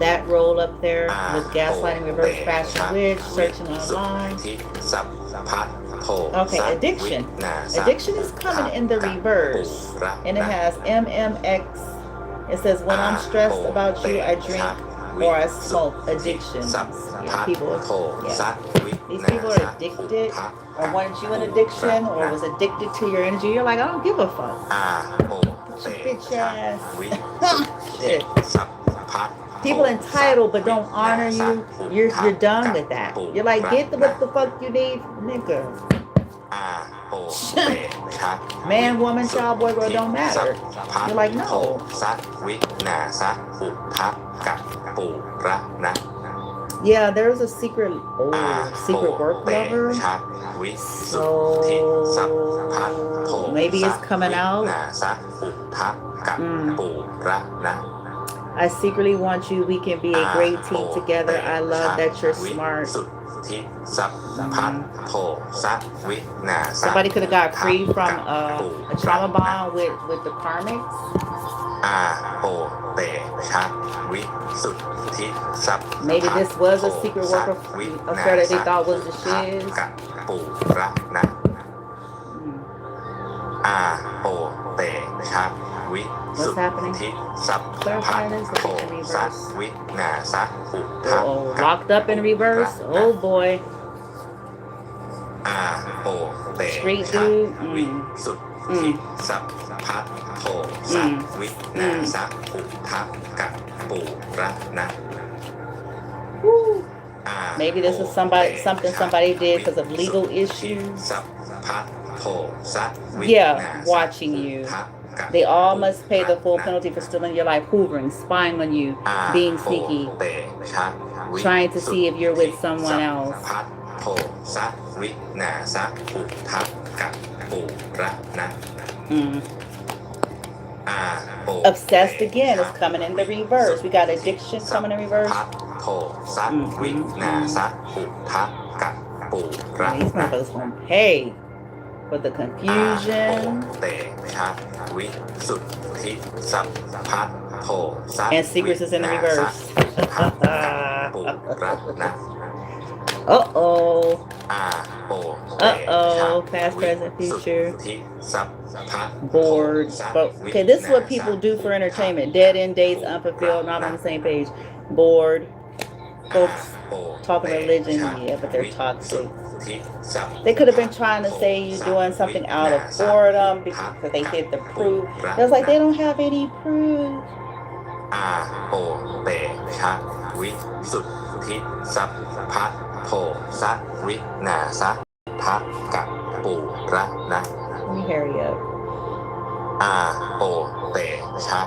That role up there with gaslighting, reverse fashion witch, searching online. Okay, addiction. Addiction is coming in the reverse. And it has MMX. It says, when I'm stressed about you, I drink or I smoke. Addiction. Yeah, people, yeah. These people are addicted or wanted you in addiction or was addicted to your energy. You're like, I don't give a fuck. Bitch ass. Shit. People entitled but don't honor you. You're done with that. You're like, get what the fuck you need, nigga. Man, woman, child, boy, girl, don't matter. You're like, no. Yeah, there's a secret work lover. So maybe it's coming out. I secretly want you. We can be a great team together. I love that you're smart. Somebody could have got free from a trauma bond with the karmics. Maybe this was a secret work affair that they thought was the shiz. What's happening? Clarify this. Look in reverse. Uh-oh. Locked up in reverse? Oh boy. Street dude? Woo. Maybe this is something somebody did because of legal issues. Yeah, watching you. They all must pay the full penalty for stealing your life, hoovering, spying on you, being sneaky, trying to see if you're with someone else. Obsessed again is coming in the reverse. We got addiction coming in reverse. These motherfuckers gonna pay for the confusion. And secrets is in the reverse. Uh-oh. Uh-oh. Past, present, future. Bored. But, okay, this is what people do for entertainment. Dead end dates, unfulfilled, not on the same page. Bored. Folks talking religion, yeah, but they're toxic. They could have been trying to say you're doing something out of boredom because they hit the proof. It was like they don't have any proof. Let me hurry up. อาโปเตชะ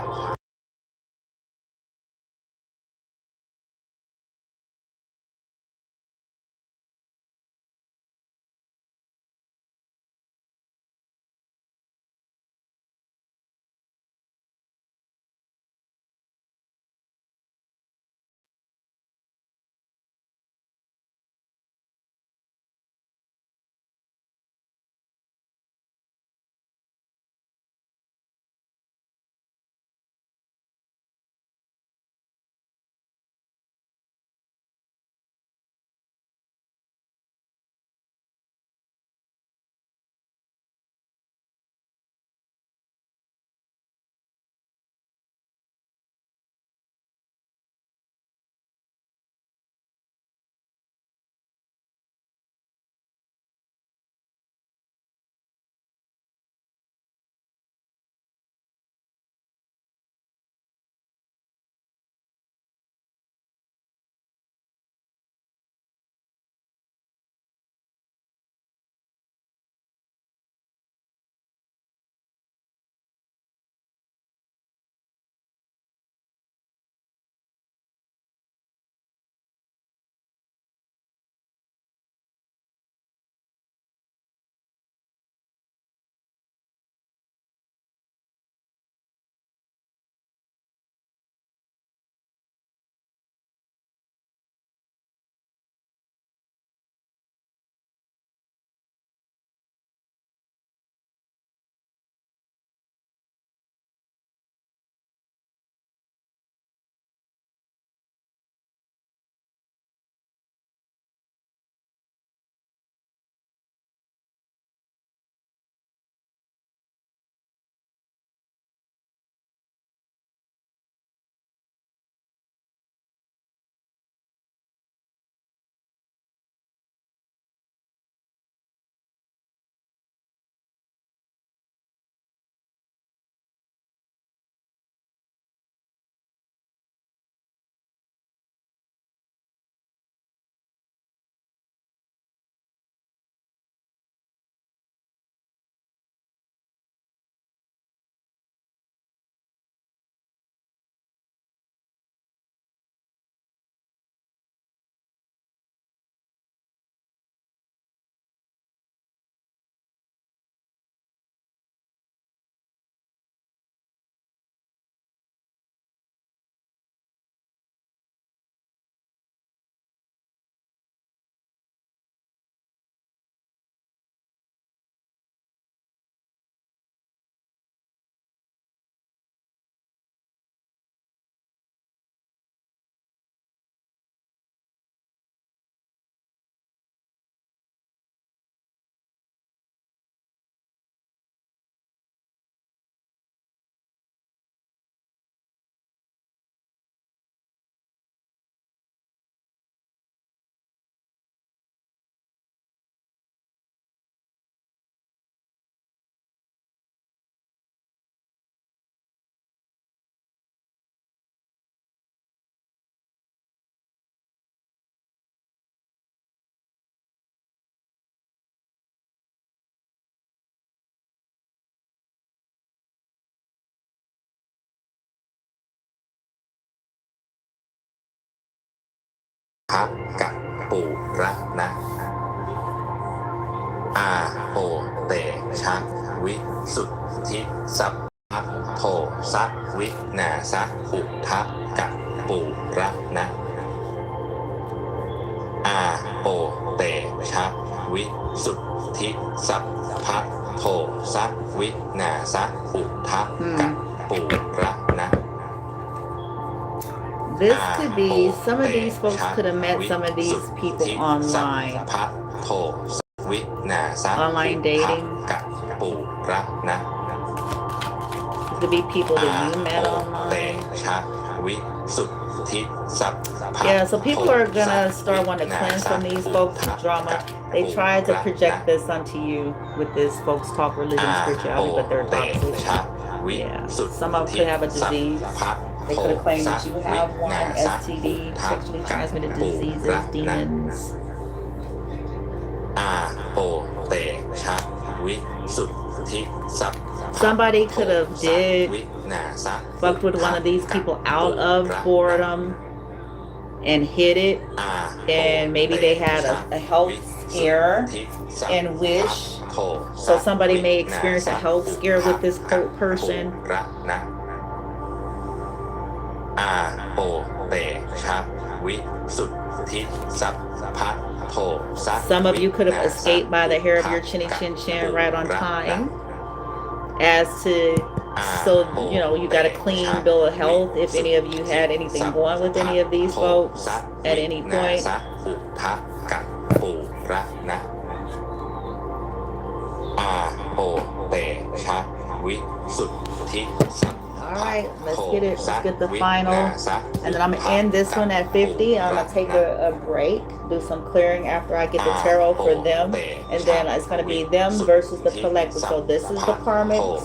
ภะกะปูระนะอาโปเตชะวิสุทธิสัพพะโทสักวินาสะอุทะกะปูระนะอาโปเตชะวิสุทธิสัพพะโทสักวินาสะอุทะกะปูระนะ This could be, some of these folks could have met some of these people online. Online dating. It could be people that you met online. Yeah, so people are gonna start wanting to cleanse from these folks' drama. They try to project this onto you with this folks talk religion, spirituality, but they're toxic. Yeah, some of them could have a disease. They could have claimed that you have one, STD, sexually transmitted diseases, demons. วิสุทธิสัพพะ Somebody could have โท did วินาสะ fucked with one of these people out of boredom and hid it, อา and maybe they had a health scare and wish. So somebody may experience a health scare with this person. ระนะอาโปเตชะวิสุทธิสัพพะโทสะ Some of you could have escaped by the hair of your chinny chin chin right on time. As to, so you know, you got a clean bill of health if any of you had anything going with any of these folks at any point. อุทะกะปูระนะอาโปเตชะวิสุทธิสัพ All right, let's get it. Let's get the final. And then I'm going to end this one at 50. I'm going to take a break, do some clearing after I get the tarot for them. And then it's going to be them versus the collective. So this is the karmics.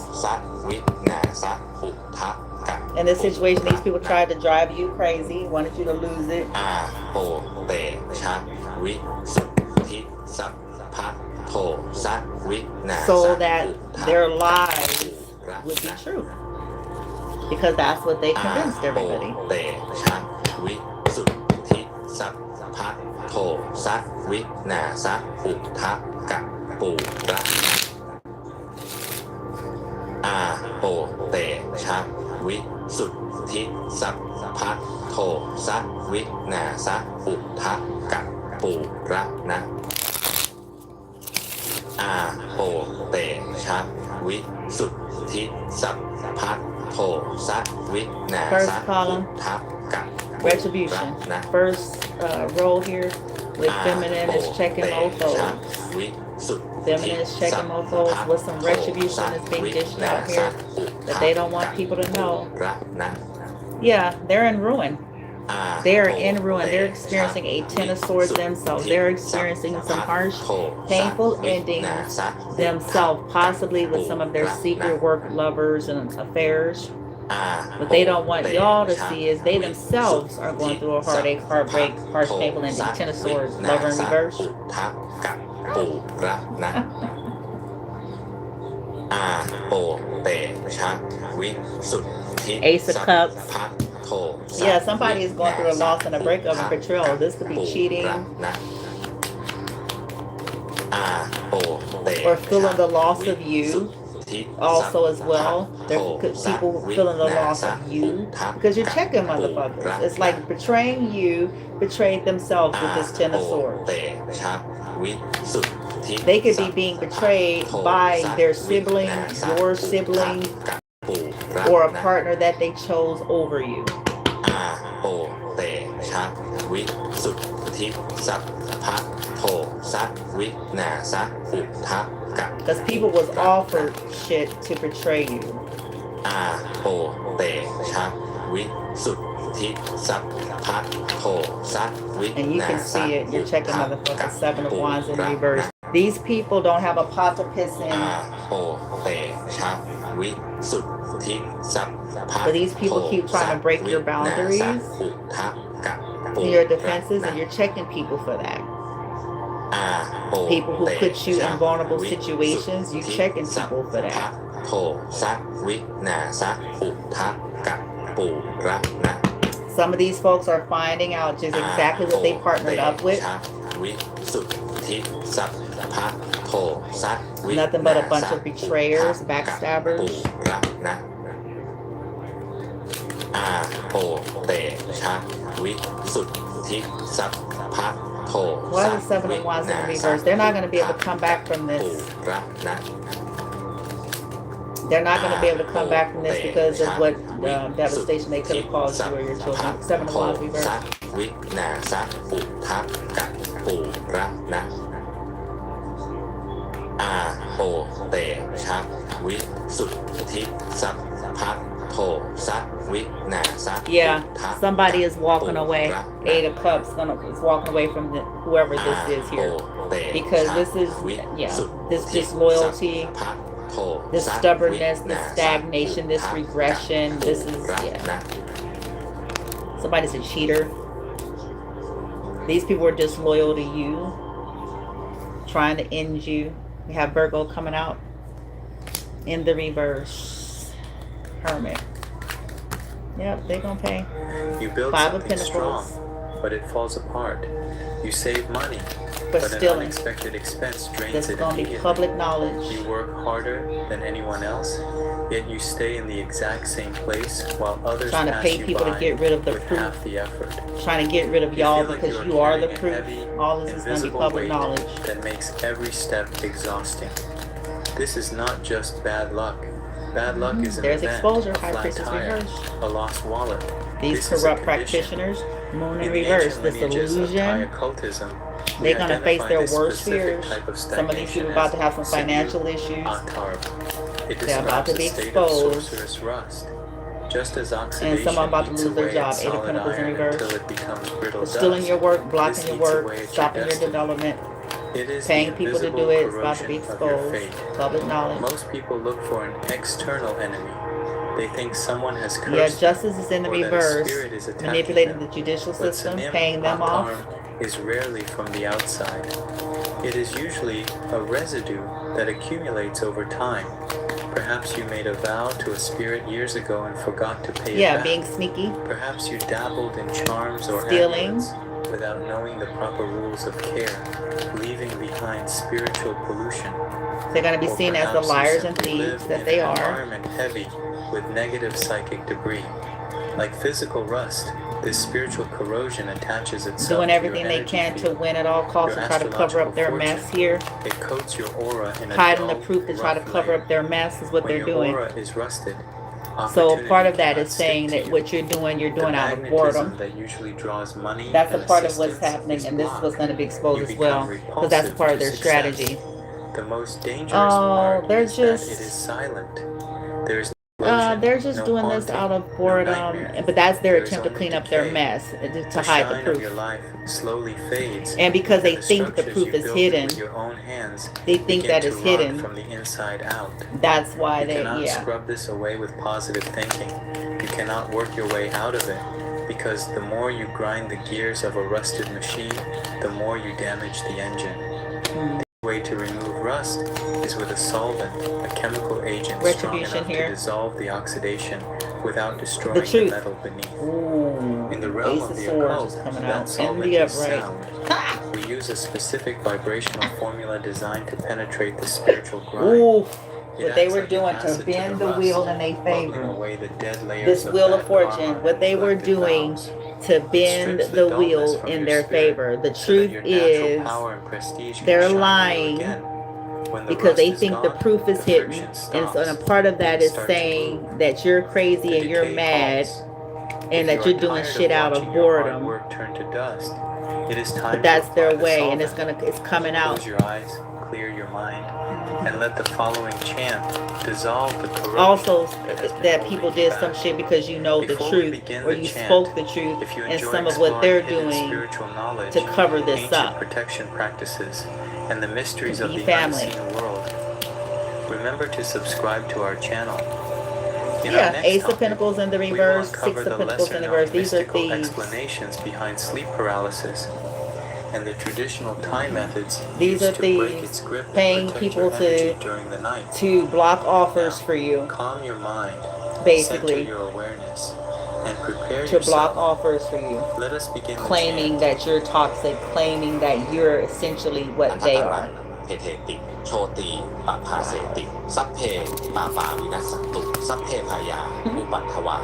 In this situation, these people tried to drive you crazy, wanted you to lose it. So that their lies would be true. Because that's what they convinced everybody. First column, retribution. First row here with feminine is checking mofos. Feminine is checking mofos with some retribution that's being dished out here that they don't want people to know. Yeah, they're in ruin. They are in ruin. They're experiencing a Ten of Swords themselves. They're experiencing some harsh, painful endings themselves, possibly with some of their secret work lovers and affairs. What they don't want y'all to see is they themselves are going through a heartache, heartbreak, harsh, painful ending. Ten of Swords, lover in reverse. Ace of Cups. Yeah, somebody is going through a loss and a breakup and betrayal. This could be cheating or feeling the loss of you. Also as well, there could people feeling the loss of you because you're checking motherfuckers. It's like betraying you, betrayed themselves with this Ten of Swords. They could be being betrayed by their sibling, your sibling, or a partner that they chose over you. Because people was offered shit to betray you. And you can see it. You're checking motherfucking Seven of Wands in reverse. These people don't have a pot to piss in. But these people keep trying to break your boundaries, your defenses, and you're checking people for that. People who put you in vulnerable situations, you checking people for that. Some of these folks are finding out just exactly what they partnered up with. Nothing but a bunch of betrayers, backstabbers. Why is the Seven of Wands in reverse? They're not going to be able to come back from this. They're not going to be able to come back from this because of what devastation they could have caused you or your children. Seven of Wands reverse. Yeah, somebody is walking away. Eight of Cups is walking away from whoever this is here. Because this is, this disloyalty, this stubbornness, this stagnation, this regression, this is, somebody's a cheater. These people are disloyal to you, trying to end you. We have Virgo coming out in the reverse. Hermit. Yep, they're going to pay. You build Five of something Pentacles. strong, but it falls apart. You save money, But but an stealing. unexpected expense drains This is it going to be immediately. public knowledge. You work harder than anyone else, yet you stay in the exact same place while others Trying to pass pay you people to by get rid of the with proof. half the effort. Trying to get rid of You y'all feel like because you are you are the carrying a proof. heavy, All this is going to be invisible public weight knowledge. that makes every step exhausting. This is not just bad luck. Bad luck is an There's event, exposure, a High flat Priestess tire, reverse. a lost wallet. These This is a corrupt condition. practitioners, Moon in In the reverse, ancient this lineages of Thai illusion. occultism, we They're going to face identify their this worst specific fears. type of Some of these people stagnation are about as to have some Siddhu financial issues. Atarva. It They're about describes to be a state exposed. of sorcerous rust. Just as And oxidation some are about to eats lose their away job. at Eight of solid Pentacles in iron reverse. until it becomes brittle For stealing dust, your work, this blocking your eats work, away at stopping your destiny. development, It is paying the people to invisible do it. It's about to be corrosion of your exposed. fate. Public knowledge. Most people look for an external enemy. They think someone has cursed Yeah, them, justice is in the or that a reverse. spirit is attacking Manipulating them. the judicial But system, Sanim paying them off. Akarm is rarely from the outside. It is usually a residue that accumulates over time. Perhaps you made a vow to a spirit years ago and forgot to pay it Yeah, back. being sneaky. Perhaps you dabbled in charms or Stealing. amulets without knowing the proper rules of care, leaving behind spiritual pollution. They're going to be Or seen as the perhaps you liars and simply thieves live that in they an are. environment heavy with negative psychic debris. Like physical rust, this spiritual corrosion attaches itself Doing to your everything they energy can to field. win at all costs Your to try to cover up their astrological mess fortune. here. It coats your aura in a Hiding the dull, proof to try to rough cover layer. up their mess is what When they're your doing. aura is rusted, So opportunity part of that cannot is stick saying to that you. what you're doing The out of magnetism boredom. that usually draws money That's a and part of what's assistance happening, is and this is what's blocked. going to be exposed You as well, become because that's a repulsive part of to their success. strategy. The most dangerous Oh, part they're is that it just- is silent. There is no illusion, They're just no doing this haunting, out of no boredom, nightmare. but that's their There is attempt to only clean up their decay. mess, to The hide the shine of your proof. life slowly fades, And because they the think the structures proof you is built hidden, with your own hands they think begin that to it's rot hidden. from the inside out. That's why You they, cannot yeah. scrub this away with positive thinking. You cannot work your way out of it, because the more you grind the gears of a rusted machine, the more you damage the engine. The way to remove rust is with a solvent, a chemical agent strong Retribution enough here. to dissolve the oxidation without destroying The the truth. metal beneath. Ooh, In the realm Ace of of the Swords occult, is coming that out in solvent the is upright. sound. Ha! We use a specific vibrational formula designed to penetrate the spiritual grind. Ooh, It what they acts were like doing acid to to bend the the rust, wheel in their bubbling favor. away the dead layers This of wheel of bad fortune, karma what they were and neglected doing vows. to It bend strips the dullness wheel from in your their spirit favor. The so that truth your natural is, power and prestige can they're shine through lying again. When the because rust they is think the gone, proof is the hidden, friction and stops. so, and a part of that Things is start to saying move. that you're crazy The and you're decay mad halts. and If that you you're are doing tired shit of out of watching your hard boredom. work turn to dust, it is time But that's to their apply the way, and solvent. it's coming out. Close your eyes, clear your mind, and let the following chant dissolve the corruption Also, that has been that holding people you did back. some shit because you know the Before we truth, begin or the you chant, spoke the truth, if you and enjoy some of what they're exploring hidden doing spiritual knowledge, to cover this ancient up. protection practices, and the mysteries of Be the family. unseen world, remember to subscribe to our channel. In our Yeah, next Ace of topic, Pentacles in the we will reverse, uncover Six of the Pentacles in the lesser-known reverse. These are mystical thieves. explanations behind sleep paralysis and the traditional time methods These used are to break thieves its grip paying and protect people your energy to during the night. block offers Now, for you, calm your mind, basically, center your awareness, and prepare to block yourself. offers for you, Let us begin the claiming chant. that you're toxic, claiming that you're essentially อัน what ทั they กรัง are. เพเทติโชติปะพาเสติสัพเพปาปาวินัสสันตุสัพเพพายาอุปัฏฐวา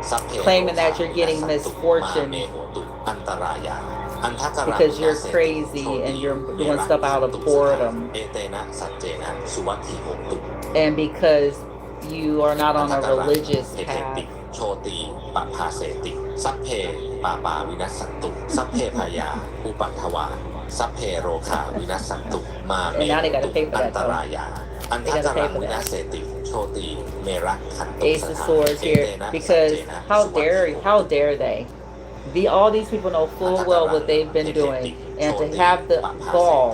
สัพเพ Claiming that you're getting มา misfortune เมโหตุอันตรายาอันทักรัง because you're วินาเสติ crazy โชติ and you're เม doing ระ stuff out of ตุ boredom, เอเตนะสัจเจนะสุวัตถิโหตุ and because you are not อั on นทั a กรัง religious เพเทติ path. โชติปะพาเสติสัพเพปาปาวินัสสันตุสัพเพพายาอุปัฏฐวาสัพเพโรคาวินัสสันตุมาเม And now they ตุ gotta pay for อัน that ต though. รายาอัน They ทัก gotta รั pay ง for วินา that. เสติโชติเมระขันตุ Ace ส of ถา Swords เอ here เตนะ because สัจเจนะ how dare they? All these people know full well what they've been doing, and to have the gall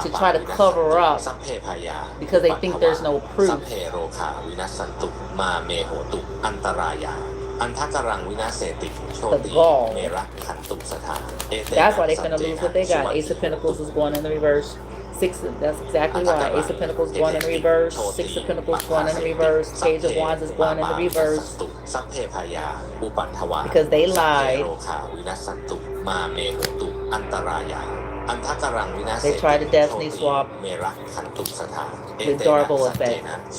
to try to cover up สัพเพพายา because they think there's no สัพ proof. เพโรคาวินัสสันตุมาเมโหตุอันตรายาอันทักรังวินาเสติโชติ The gall. เมระขันตุสถาเอเตนะ That's why they're gonna สัจเจ lose นะ what they สุวั got. ตถิ Ace of Pentacles is going in the reverse. That's exactly why. Ace of Pentacles going in the reverse. Six of Pentacles going in the reverse. Page of Wands is going in the reverse. Because they lied. They tried to destiny swap with Darbo effect.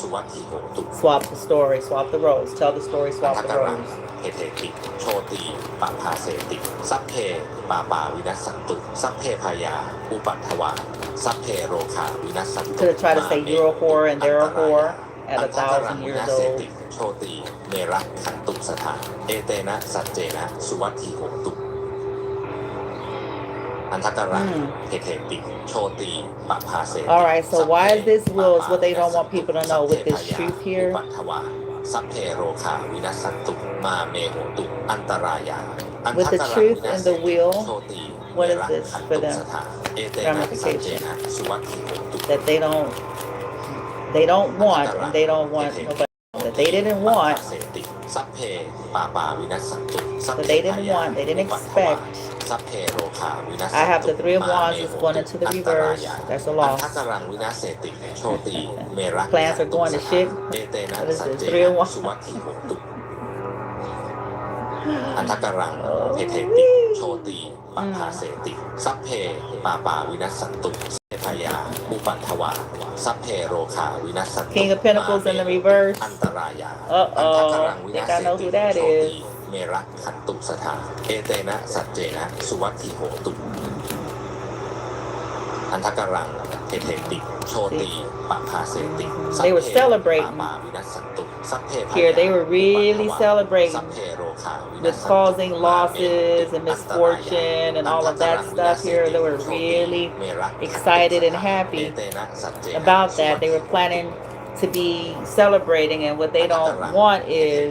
Swap the story, swap the roles. Tell the story, swap the roles. เหเทติโชติปะภาเสติสัพเพปาปาวินัสสันตุสัพเพพายาอุปัฏฐวาสัพเพโรคาวินัสสันตุ To try to say you're a whore and they're a whore at 1,000 years old. โชติเมระขันตุสถาเอเตนะสัจเจนะสุวัตถิโหตุอันทกรังเหเทติโชติปะภาเสติ All right, so why is this will is what they don't want people to know with this truth here? สัพเพโรคาวินัสสันตุมาเมโหตุอันตรายา With the truth and the will, what is this for them? Ramification that they don't want, and they don't want nobody that they didn't want, that they didn't want, they didn't expect. I have the Three of Wands is going into the reverse. That's a loss. Plans are going to shit. What is this? Three of Wands. อันทกรังเหเทติโชติปะภาเสติสัพเพปาปาวินัสสันตุสัพเพพยาอุปัฏฐวาสัพเพโรคาวินัสสันตุ King of Pentacles in the reverse. อันตรายา Think I know who that is. เมระขันตุสถาเอเตนะสัจเจนะสุวัตถิโหตุอันทกรังเหเทติโชติปะภาเสติ They were celebrating. Here they were really celebrating with causing losses and misfortune and all of that stuff here. They were really excited and happy about that. They were planning to be celebrating, and what they don't want is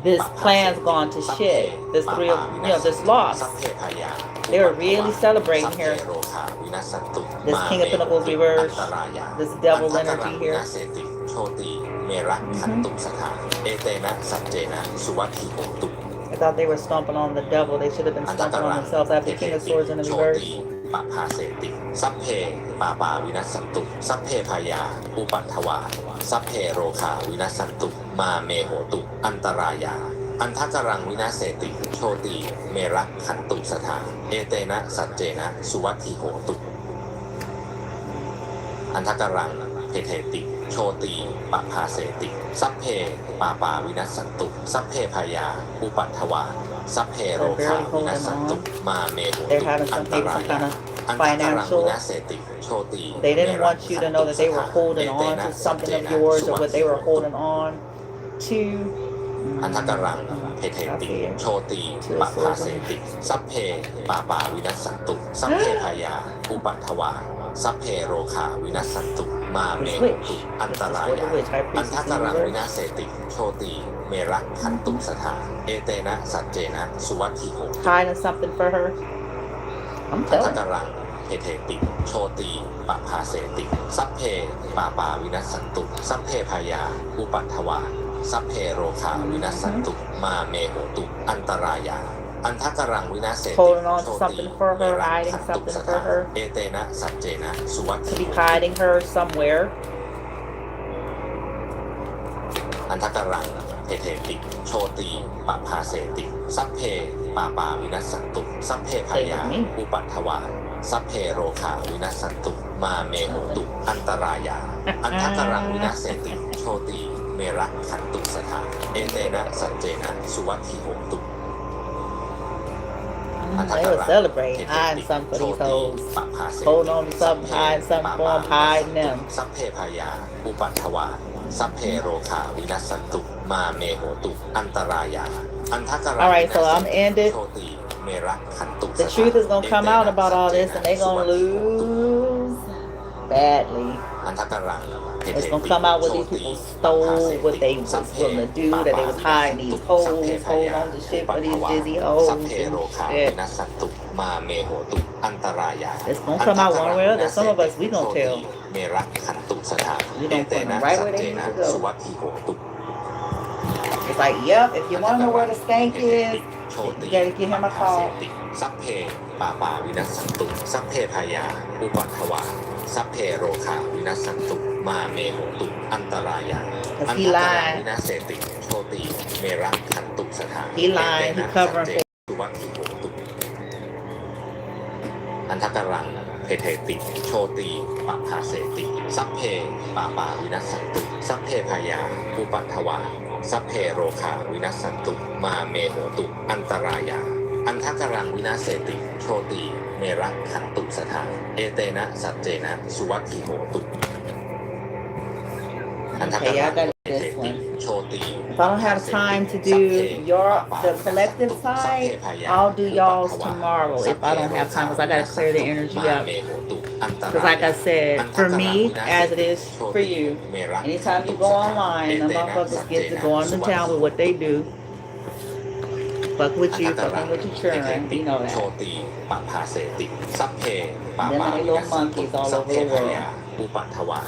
this plan's gone to shit. This real, this loss. They were really celebrating here. This King of Pentacles reverse, this devil energy here. I thought they were stomping on the devil. They should have been stomping on themselves after King of Swords in the reverse. ปะภาเสติสัพเพปาปาวินัสสันตุสัพเพพายาอุปัฏฐวาสัพเพโรคาวินัสสันตุมาเมโหตุอันตรายาอันทกรังวินาเสติโชติเมระขันตุสถาเอเตนะสัจเจนะสุวัตถิโหตุอันทกรังเหเทติโชติปะภาเสติสัพเพปาปาวินัสสันตุสัพเพพายาอุปัฏฐวาสัพเพโรคาวินัสสันตุมาเมโหตุอันตรายา Financial. They didn't want you to know that they were holding on to something of yours or what they were holding on to. อันทกรังเหเทติโชติปะภาเสติสัพเพปาปาวินัสสันตุสัพเพพายาอุปัฏฐวาสัพเพโรคาวินัสสันตุมาเมโหตุอันตรายาอันทกรังวินาเสติโชติเมระขันตุสถาเอเตนะสัจเจนะสุวัตถิโห Hiding something for her. I'm อันท telling ก you. รังเหเทติโชติปะภาเสติสัพเพปาปาวินัสสันตุสัพเพพายาอุปัฏฐวาสัพเพโรคาวินัสสันตุมาเมโหตุอันตรายาอันทกรังวินาเสติ Holding on to something for her, hiding something for her. เอเตนะสัจเจนะสุวัต To ถิ be hiding her somewhere. อันทกรังเหเทติโชติปะภาเสติสัพเพปาปาวินัสสันตุสัพเพพายาอุปัฏฐวาสัพเพโรคาวินัสสันตุมาเมโหตุอันตรายาอันทกรังวินาเสติโชติเมระขันตุสถาเอเตนะสัจเจนะสุวัตถิโหตุ They were celebrating, hiding something for these hoes. Holding on to something, hiding something for them, hiding them. สัพเพพายาอุปัฏฐวาสัพเพโรคาวินัสสันตุมาเมโหตุอันตรายาอันทกรัง All right, so I'm ended. โชติเมระขันตุ The truth is gonna come out about all this, and they're gonna lose badly. อันทกรัง It's gonna come out what these people stole, what they was willing to do, that they was hiding these hoes, holding on to shit for these dizzy hoes and shit. It's gonna come out one way or other. Some of us, we gonna tell. We gonna put them right where they need to go. It's like, yep, if you want to know where the skank is, you gotta give him a call. สัพเพปาปาวินัสสันตุสัพเพพายาอุปัฏฐวาสัพเพโรคาวินัสสันตุมาเมโหตุอันตรายาอันตรายวินาเสติโชติเมรักขันตุสถา He lied. He covering for. สุวัตถิโหตุอันทกรังเพเทติโชติปะภาเสติสัพเพปาปาวินัสสันตุสัพเพพายาอุปัฏฐวาสัพเพโรคาวินัสสันตุมาเมโหตุอันตรายาอันทกรังวินาเสติโชติเมรักขันตุสถาเอเตนะสัจเจนะสุวัตถิโหตุอันทก Okay, รั I ง got เพเท this ติ one. โชติ If I don't have time to do the collective side, I'll do y'all's tomorrow. If I don't have time, because I gotta clear the energy up. Because like I said, for me, as it is for you, anytime you go online, the motherfuckers get to go on the town with what they do. Fuck with you, fucking with your children, you know โช that. ติปะภาเสติสัพเพปะ Then ปา they วินั little สสันตุ monkeys all สัพ over เพ the พยา world. อุปัฏฐวา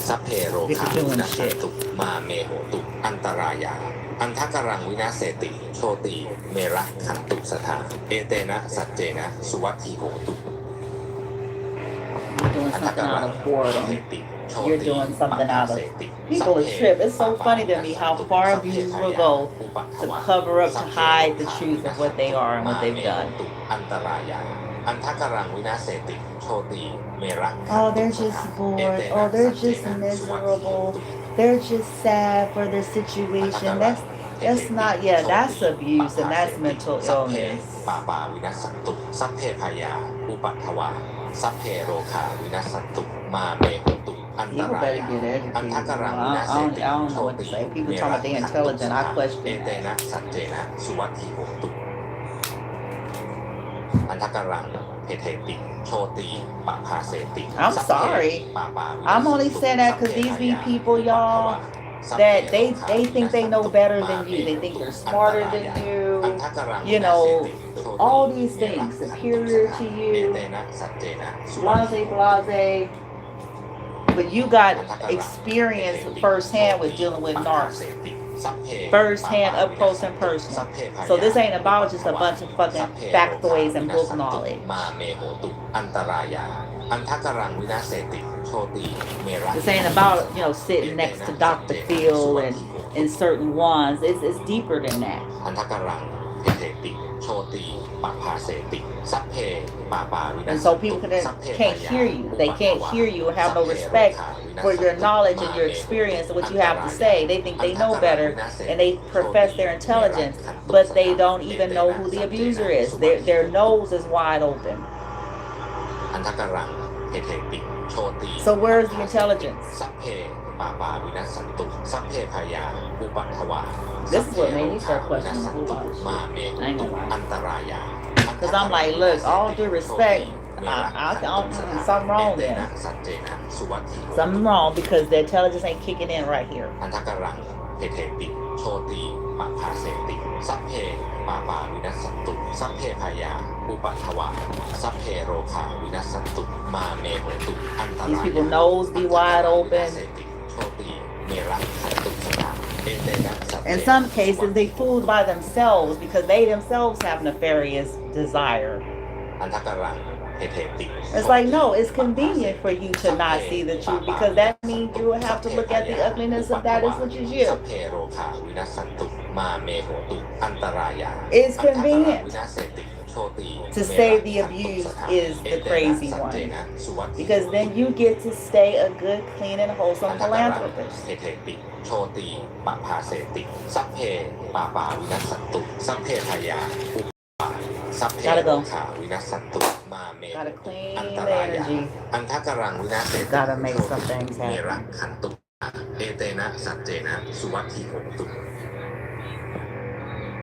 สัพเพโรคาวินัสสันตุมาเมโหตุอันตรายาอันทกรังวินาเสติโชติเมระขันตุสถาเอเตนะสัจเจนะสุวัตถิโหตุ You're doing อันท something กรั out ง of เพ boredom. ติโช You're ติ doing ปะ something ภา out เส of ติ people is trip. It's so funny to me how far abusers will go to cover up, to hide the truth of what they are and what they've done. อันตรายาอันทกรังวินาเสติโชติเมระ Oh, they're just bored. Oh, they're just miserable. They're just sad for their situation. That's not, yeah, that's abuse and that's mental สัพเพ illness. ปาปาวินัสสันตุสัพเพพายาอุปัฏฐวาสัพเพโรคาวินัสสันตุมาเมโหตุอันต People ราย better get อันท educated. กรังวิ I นาเส don't, ติ I don't โช know what to ติ say. People talking about they intelligent. I เอ question เต that. นะสัจเจนะสุวัตถิโหตุอันทกรังเพเทติโชติปะภาเสติ I'm sorry. ปาปาวินัส I'm only saying that because these be people, y'all, that they think they know better than you. They think they're smarter than you. You know, all these things, superior to you, blase, blase. But you got experience firsthand with dealing with narcs. Firsthand, up close and personal. So this ain't about just a bunch of fucking factoids and book knowledge. มาเมโหตุอันตรายาอันทกรังวินาเสติโชติเมระ This ain't about, you know, sitting next to Dr. Phil and certain ones. It's deeper than that. อันทกรังเพเทติโชติปะภาเสติสัพเพปาปาวินัส And so people can't hear you. They can't hear you and have no respect for your knowledge and your experience and what you have to say. They think they know better and they profess their intelligence, but they don't even know who the abuser is. Their nose is wide open. อันทกรังเพเทติโชติ So where's the intelligence? สัพเพปาปาวินัสสันตุสัพเพพายาอุปัฏฐวา This is what made me start questioning who I มา was. เม I ain't gonna lie. อันตรายา Because I'm like, look, all due respect, something wrong there. สัจเจนะสุวัตถิ Something wrong because the intelligence ain't kicking in right here. อันทกรังเพเทติโชติปะภาเสติสัพเพปาปาวินัสสันตุสัพเพพายาอุปัฏฐวาสัพเพโรคาวินัสสันตุมาเมโหตุอันตราย These people nose be wide open. โชติเมรักขันตุสถาเอเตนะสัจเจ In some cases, they fooled by themselves because they themselves have nefarious desire. อันทกรังเพเทติ It's like, no, it's convenient for you to not see the truth because that means you will have to look at the ugliness of that is which is สั you. พเพโรคาวินัสสันตุมาเมโหตุอันตรายา It's convenient. วินาเสติโชติ To say the abuse is the crazy one. Because then you get to stay a good, clean, and wholesome philanthropist. เพเทติโชติปะภาเสติสัพเพปาปาวินัสสันตุสัพเพพายาอุปาสัพเพโรคาวินัสสันตุมาเม Gotta clean อันต the รายา energy. อันทกรังวินาเสติ Gotta make some things เม happen. รักขันตุเอเตนะสัจเจนะสุวัตถิโหตุ